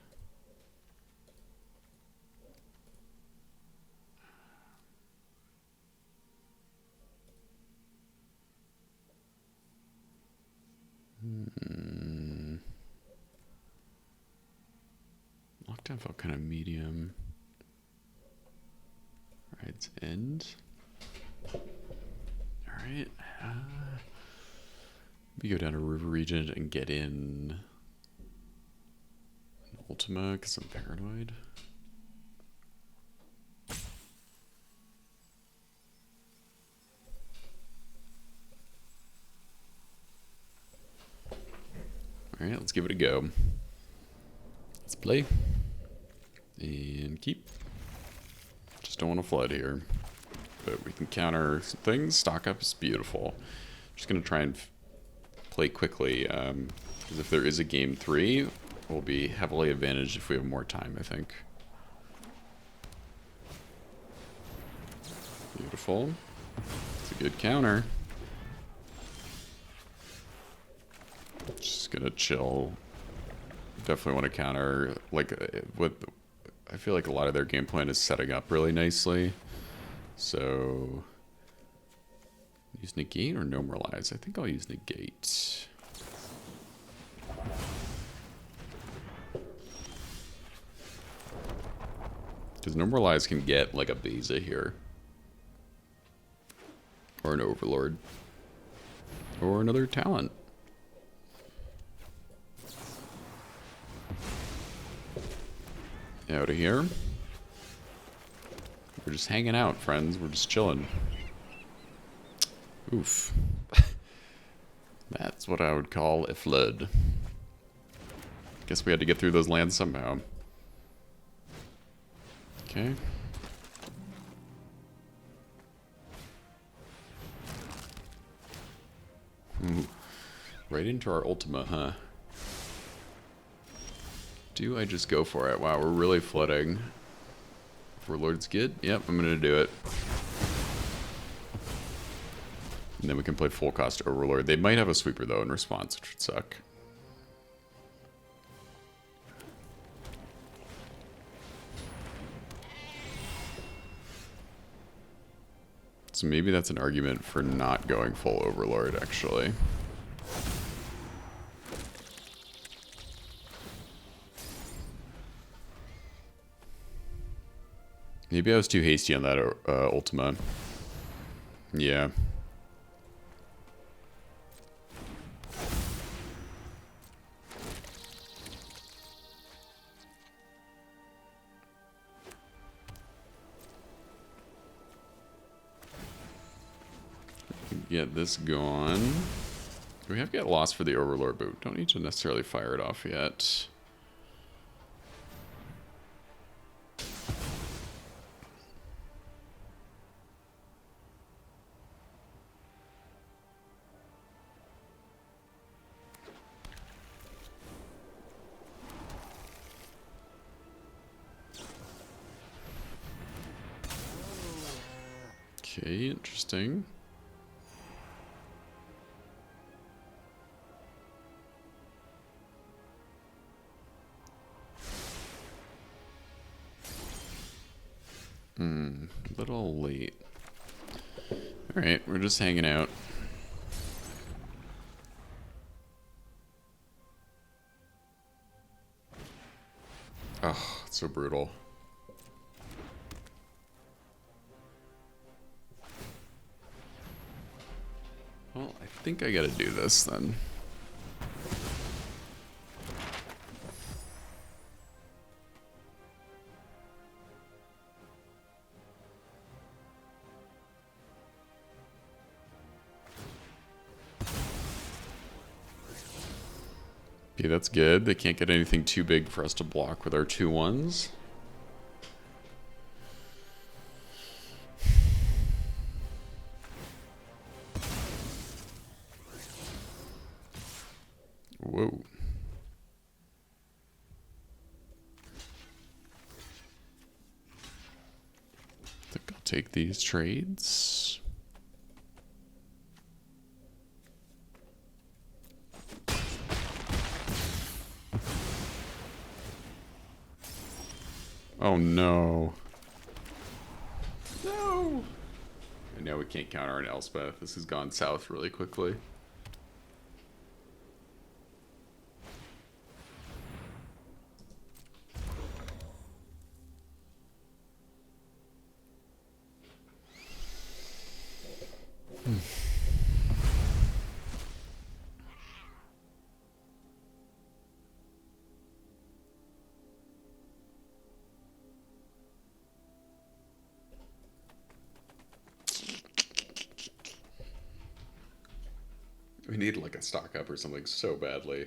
Speaker 1: Lockdown felt kind of medium. Alright, it's end. Alright, Alright. We go down to River Regent and get in an Ultima because I'm paranoid. Alright, let's give it a go. Let's play. And keep. Just don't want to flood here. But we can counter some things. Stock up is beautiful. Just going to try and play quickly. Because if there is a game 3, we'll be heavily advantaged if we have more time, I think. Beautiful. It's a good counter. Just gonna chill. Definitely want to counter. Like, I feel like a lot of their game plan is setting up really nicely. So, use negate or normalize? I think I'll use negate. Because normalize can get like a Beza here. Or an Overlord. Or another talent. Out of here. We're just hanging out, friends. We're just chilling. Oof. That's what I would call a flood. Guess we had to get through those lands somehow. Okay. Ooh. Right into our Ultima, huh? Do I just go for it? Wow, we're really flooding. Overlord's good? Yep, I'm gonna do it. And then we can play full cost Overlord. They might have a sweeper though in response, which would suck. So maybe that's an argument for not going full Overlord, actually. Maybe I was too hasty on that Ultima. Yeah. Get this gone. We have to get lost for the Overlord, but we don't need to necessarily fire it off yet. Okay, interesting. A little late. Alright, we're just hanging out. Oh, it's so brutal. Well, I think I gotta do this then. Okay, that's good. They can't get anything too big for us to block with our 2/1s. Whoa. I think I'll take these trades. Oh no. No! And now we can't counter an Elspeth. This has gone south really quickly. We need like a stock up or something so badly.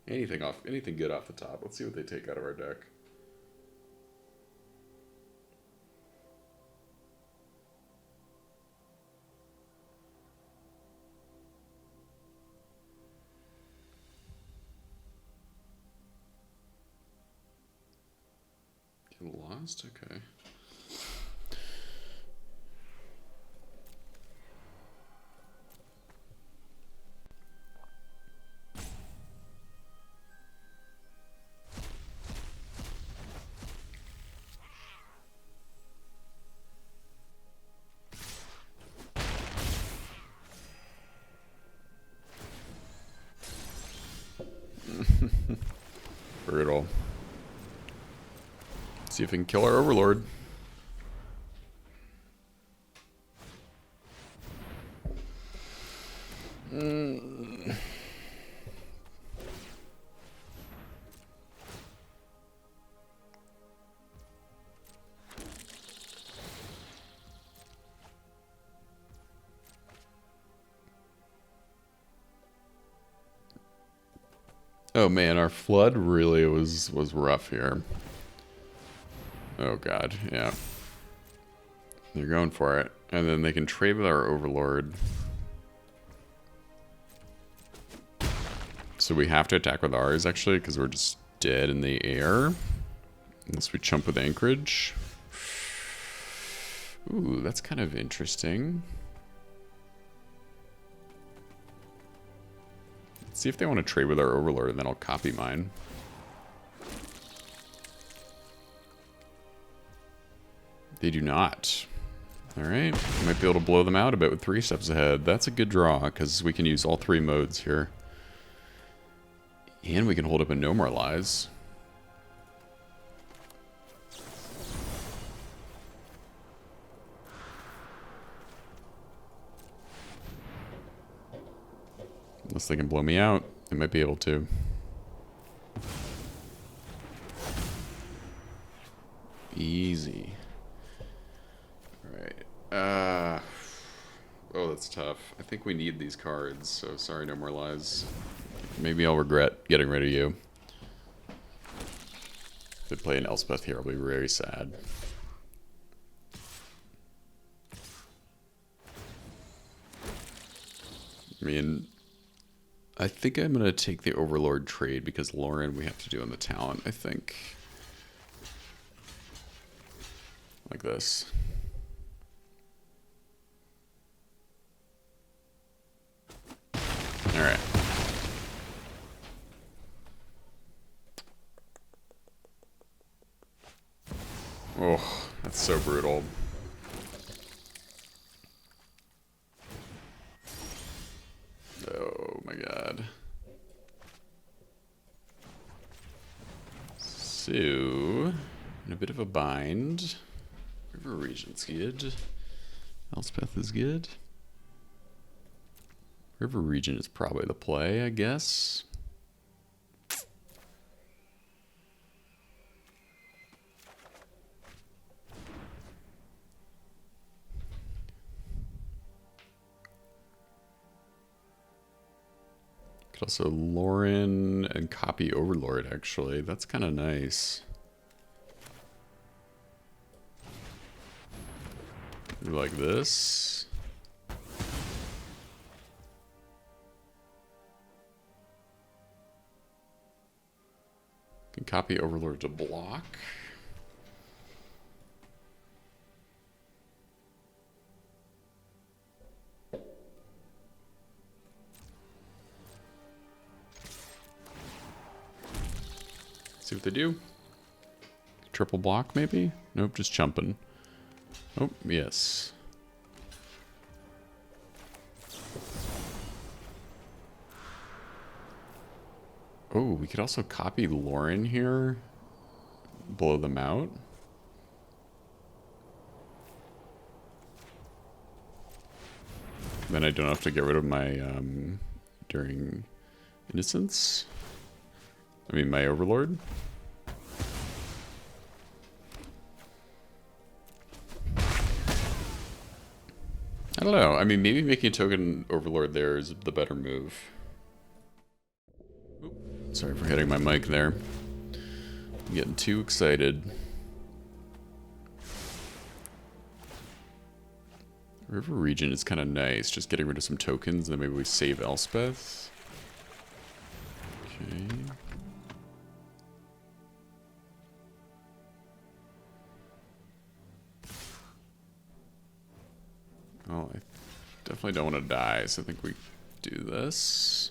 Speaker 1: Anything good off the top. Let's see what they take out of our deck. You lost? Okay. Brutal. See if we can kill our Overlord. Oh man, our flood really was rough here. Oh god, yeah. They're going for it. And then they can trade with our Overlord. So we have to attack with ours, actually, because we're just dead in the air. Unless we chump with Anchorage. Ooh, that's kind of interesting. Let's see if they want to trade with our Overlord, and then I'll copy mine. They do not. Alright, might be able to blow them out a bit with 3 steps ahead. That's a good draw, because we can use all 3 modes here. And we can hold up a No More Lies. Unless they can blow me out, they might be able to. Easy. Alright. Oh, that's tough. I think we need these cards, so sorry, No More Lies. Maybe I'll regret getting rid of you. If they play an Elspeth here, I'll be very sad. I mean, I think I'm going to take the Overlord trade because Lauren we have to do on the talent, I think. Like this. Alright. Oh, that's so brutal. Oh my god. So, in a bit of a bind. River Regent's good. Elspeth is good. River Regent is probably the play, I guess. Could also Lauren and copy Overlord, actually. That's kind of nice. Like this. Can copy Overlord to block. See what they do. Triple block, maybe? Nope, just chumping. Oh, yes. Oh, we could also copy Lauren here. Blow them out. Then I don't have to get rid of my, during Innocence. I mean, my Overlord. I don't know. I mean, maybe making a token overlord there is the better move. Oop, sorry for hitting my mic there. I'm getting too excited. River region is kind of nice. Just getting rid of some tokens, and then maybe we save Elspeth. Okay. Well, I definitely don't want to die, so I think we do this.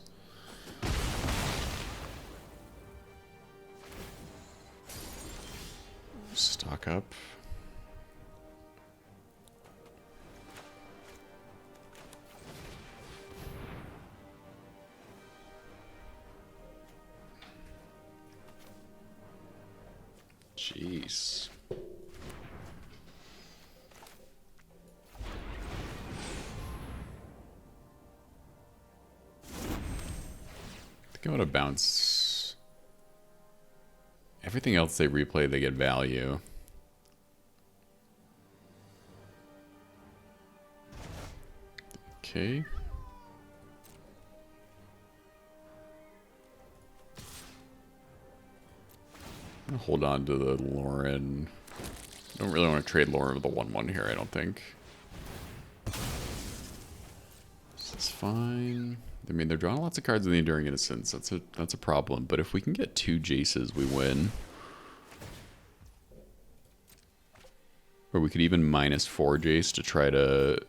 Speaker 1: Stock up. Jeez. I think I want to bounce. Everything else they replay, they get value. Okay. I'm gonna hold on to the Lauren. I don't really want to trade Lauren with the 1/1 here, I don't think. This is fine. I mean, they're drawing lots of cards in the Enduring Innocence. That's a problem. But if we can get 2 Jaces, we win. Or we could even -4 Jace to try to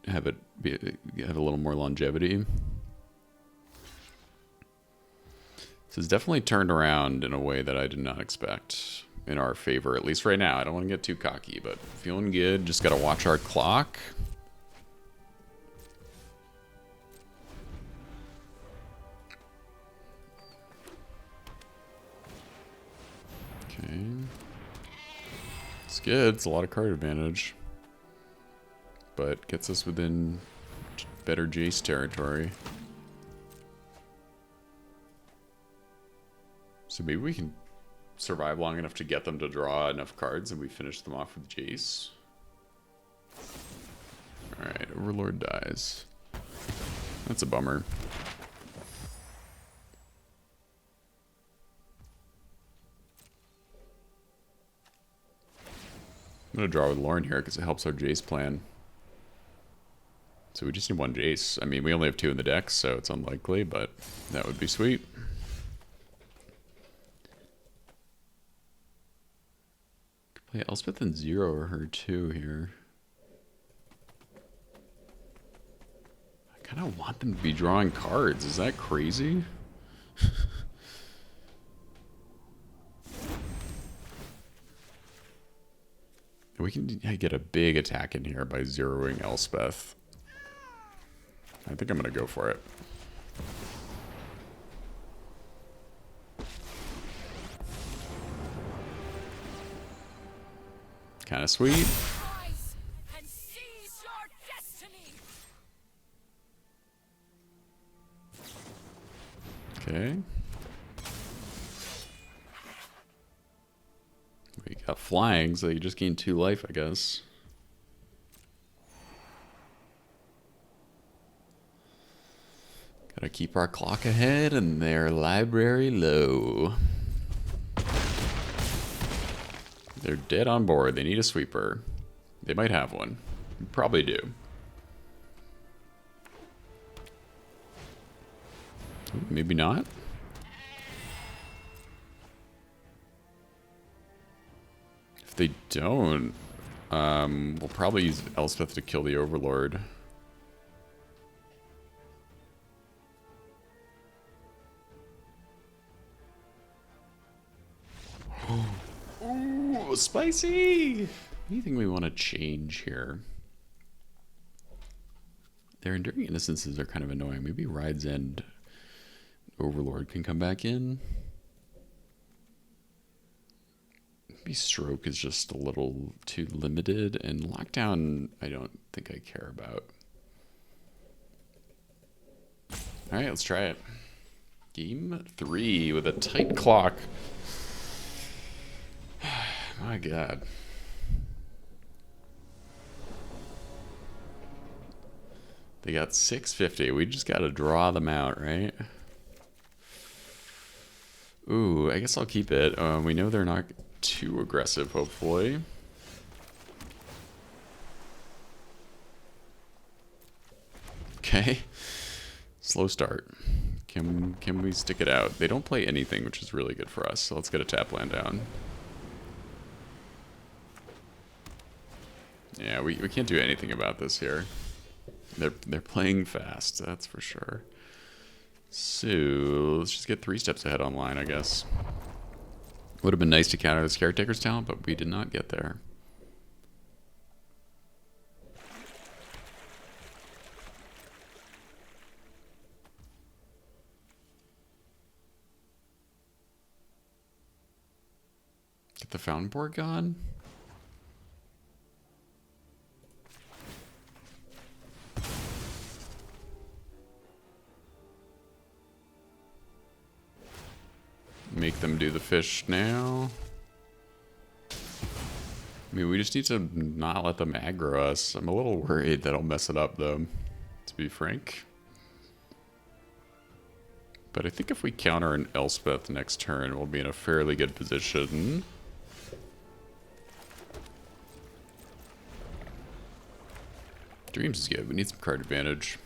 Speaker 1: have it have a little more longevity. This is definitely turned around in a way that I did not expect in our favor, at least right now. I don't want to get too cocky, but feeling good. Just got to watch our clock. Okay. It's good. It's a lot of card advantage. But gets us within better Jace territory. So maybe we can survive long enough to get them to draw enough cards and we finish them off with Jace. Alright, Overlord dies. That's a bummer. I'm going to draw with Lauren here because it helps our Jace plan. So we just need 1 Jace. I mean, we only have 2 in the deck, so it's unlikely, but that would be sweet. Could play Elspeth and 0 or her 2 here. I kind of want them to be drawing cards. Is that crazy? We can get a big attack in here by zeroing Elspeth. I think I'm going to go for it. Kind of sweet.
Speaker 2: Rise and seize your destiny.
Speaker 1: Okay. We got flying, so you just gain 2 life, I guess. Gotta keep our clock ahead and their library low. They're dead on board. They need a sweeper. They might have one. Probably do. Ooh, maybe not. If they don't, we'll probably use Elspeth to kill the Overlord. Ooh, spicy! Anything we want to change here? Their Enduring Innocences are kind of annoying. Maybe Ride's End Overlord can come back in. Maybe Stroke is just a little too limited, and Lockdown I don't think I care about. Alright, let's try it. Game 3 with a tight clock. My God. They got 650. We just got to draw them out, right? Ooh, I guess I'll keep it. We know they're not too aggressive, hopefully. Okay. Slow start. Can we stick it out? They don't play anything, which is really good for us. So let's get a tap land down. Yeah, we can't do anything about this here. They're playing fast, that's for sure. So let's just get 3 steps ahead online, I guess. Would have been nice to counter this caretaker's talent, but we did not get there. Get the fountain board gone. Make them do the fish now. I mean, we just need to not let them aggro us. I'm a little worried that I'll mess it up, though, to be frank. But I think if we counter an Elspeth next turn, we'll be in a fairly good position. Dreams is good. We need some card advantage.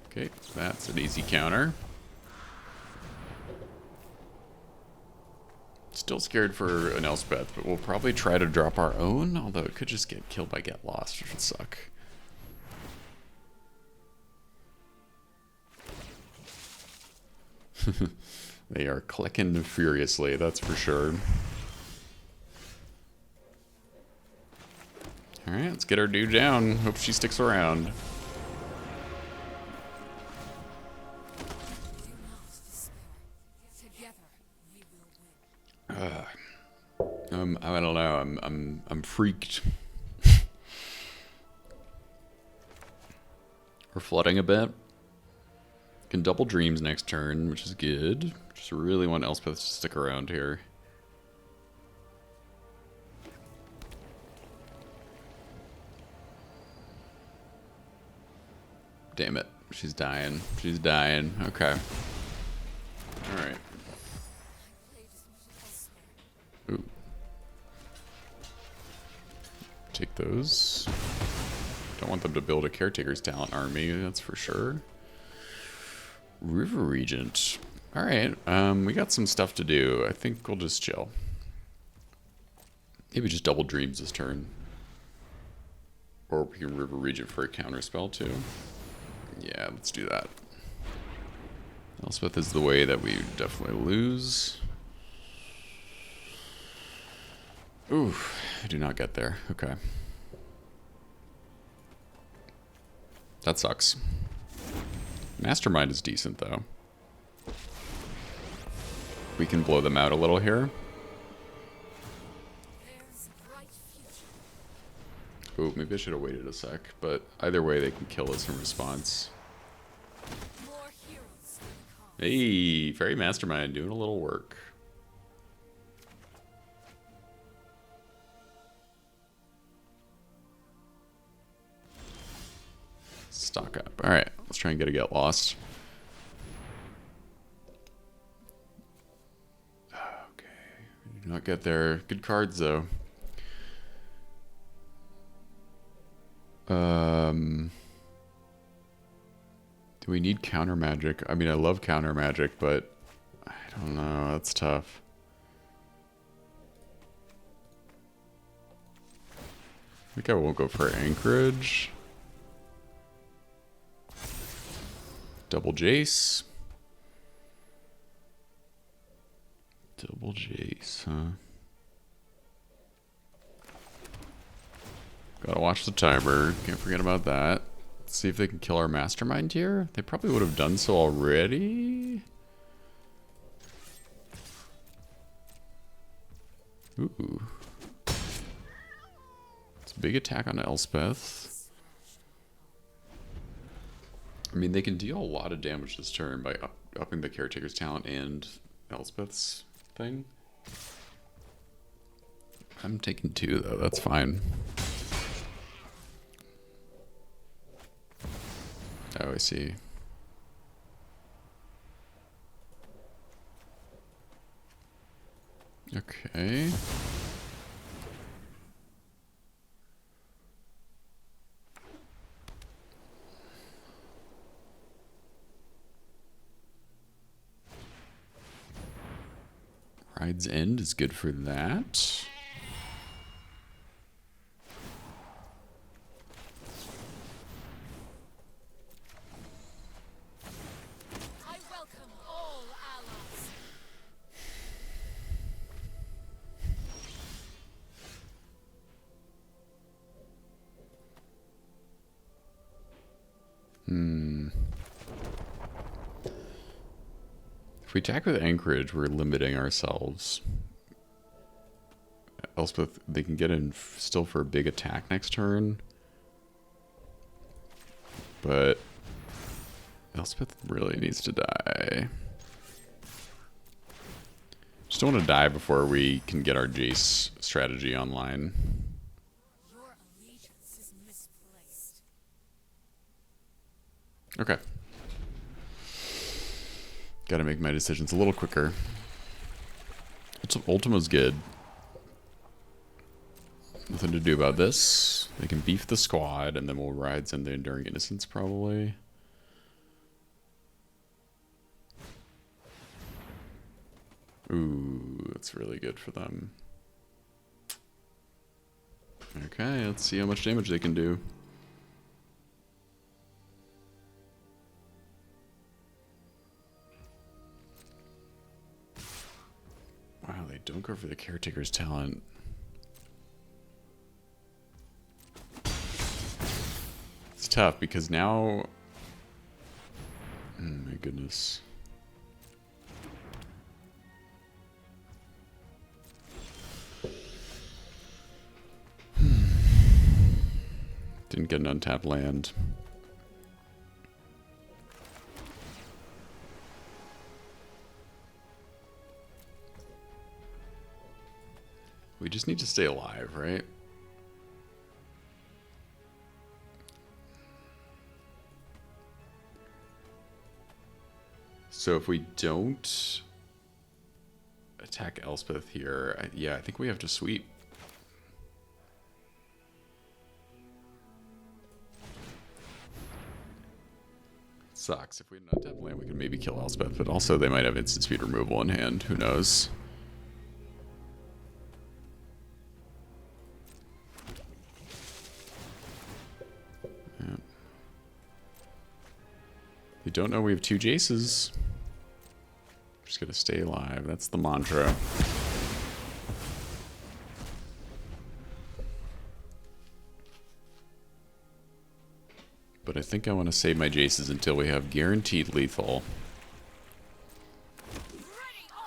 Speaker 1: Okay, that's an easy counter. Still scared for an Elspeth, but we'll probably try to drop our own, although it could just get killed by Get Lost, which would suck. They are clicking furiously, that's for sure. Alright, let's get our dude down. Hope she sticks around. I don't know. I'm freaked. We're flooding a bit. Can double dreams next turn, which is good. Just really want Elspeth to stick around here. Damn it. She's dying. She's dying. Okay. Alright. Ooh. Take those. Don't want them to build a caretaker's talent army, that's for sure. River Regent. Alright, we got some stuff to do. I think we'll just chill. Maybe just double dreams this turn. Or we can River Regent for a counter spell too. Yeah, let's do that. Elspeth is the way that we definitely lose. Ooh, I do not get there. Okay. That sucks. Mastermind is decent, though. We can blow them out a little here. Ooh, maybe I should have waited a sec, but either way they can kill us in response. Hey, Fairy Mastermind doing a little work. Stock up. Alright, let's try and get lost. Okay, we did not get there. Good cards, though. Do we need counter magic? I mean, I love counter magic, but I don't know. That's tough. I think I won't go for Anchorage. Double Jace. Double Jace, huh? Gotta watch the timer. Can't forget about that. Let's see if they can kill our Mastermind here. They probably would have done so already. Ooh. It's a big attack on Elspeth. I mean, they can deal a lot of damage this turn by upping the Caretaker's talent and Elspeth's thing. I'm taking 2, though. That's fine. I see. Okay. Ride's End is good for that.
Speaker 2: I welcome all allies.
Speaker 1: If we attack with Anchorage, we're limiting ourselves. Elspeth, they can get in still for a big attack next turn. But Elspeth really needs to die. Just don't want to die before we can get our Jace strategy online.
Speaker 2: Your allegiance is misplaced.
Speaker 1: Okay. Gotta make my decisions a little quicker. Ultima's good. Nothing to do about this. They can beef the squad, and then we'll ride some of the Enduring Innocence, probably. Ooh, that's really good for them. Okay, let's see how much damage they can do. Wow, they don't go for the Caretaker's talent. It's tough because now... Oh my goodness. Didn't get an untapped land. We just need to stay alive, right? So if we don't attack Elspeth here, yeah, I think we have to sweep. Sucks. If we had an untapped land, we could maybe kill Elspeth, but also they might have instant speed removal in hand. Who knows? Yeah. They don't know we have 2 Jaces. Just gotta stay alive. That's the mantra. But I think I want to save my Jaces until we have guaranteed lethal.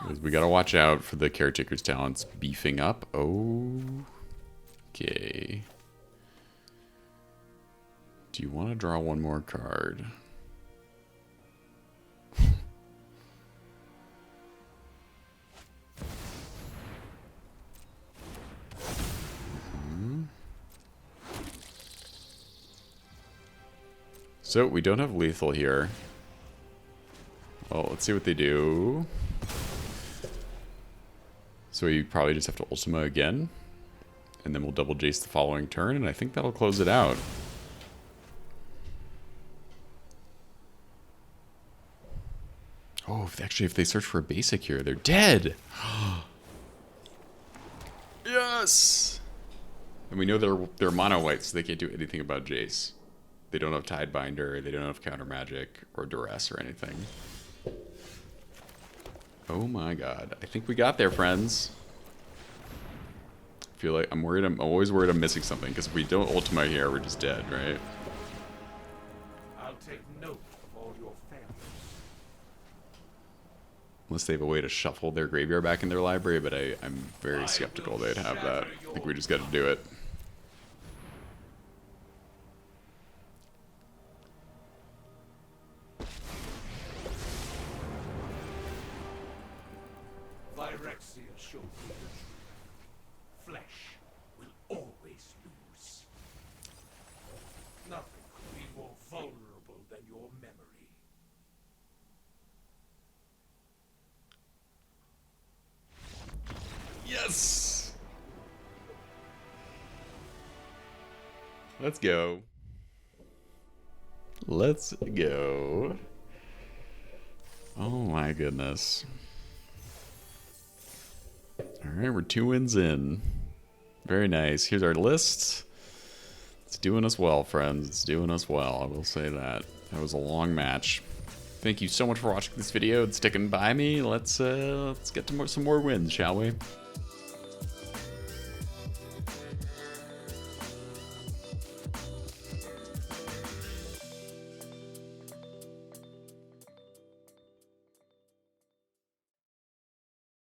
Speaker 1: Because we gotta watch out for the Caretaker's talents beefing up. Okay. Do you want to draw one more card? So, we don't have lethal here. Well, let's see what they do. So we probably just have to Ultima again. And then we'll double Jace the following turn, and I think that'll close it out. Oh, if they search for a basic here, they're dead! Yes! And we know they're mono white, so they can't do anything about Jace. They don't have Tidebinder, they don't have Counter Magic, or Duress or anything. Oh my god. I think we got there, friends. I feel like I'm always worried I'm missing something, because if we don't Ultima here, we're just dead, right?
Speaker 3: I'll take note of all your failures.
Speaker 1: Unless they have a way to shuffle their graveyard back in their library, but I'm very skeptical they'd have that. I think we just gotta do it.
Speaker 3: Phyrexia showed me the truth. Flesh will always lose. Nothing could be more vulnerable than your
Speaker 1: Let's go. Let's go. Oh my goodness. Alright, we're 2 wins in. Very nice. Here's our list. It's doing us well, friends. It's doing us well, I will say that. That was a long match. Thank you so much for watching this video and sticking by me. Let's get to some more wins, shall we?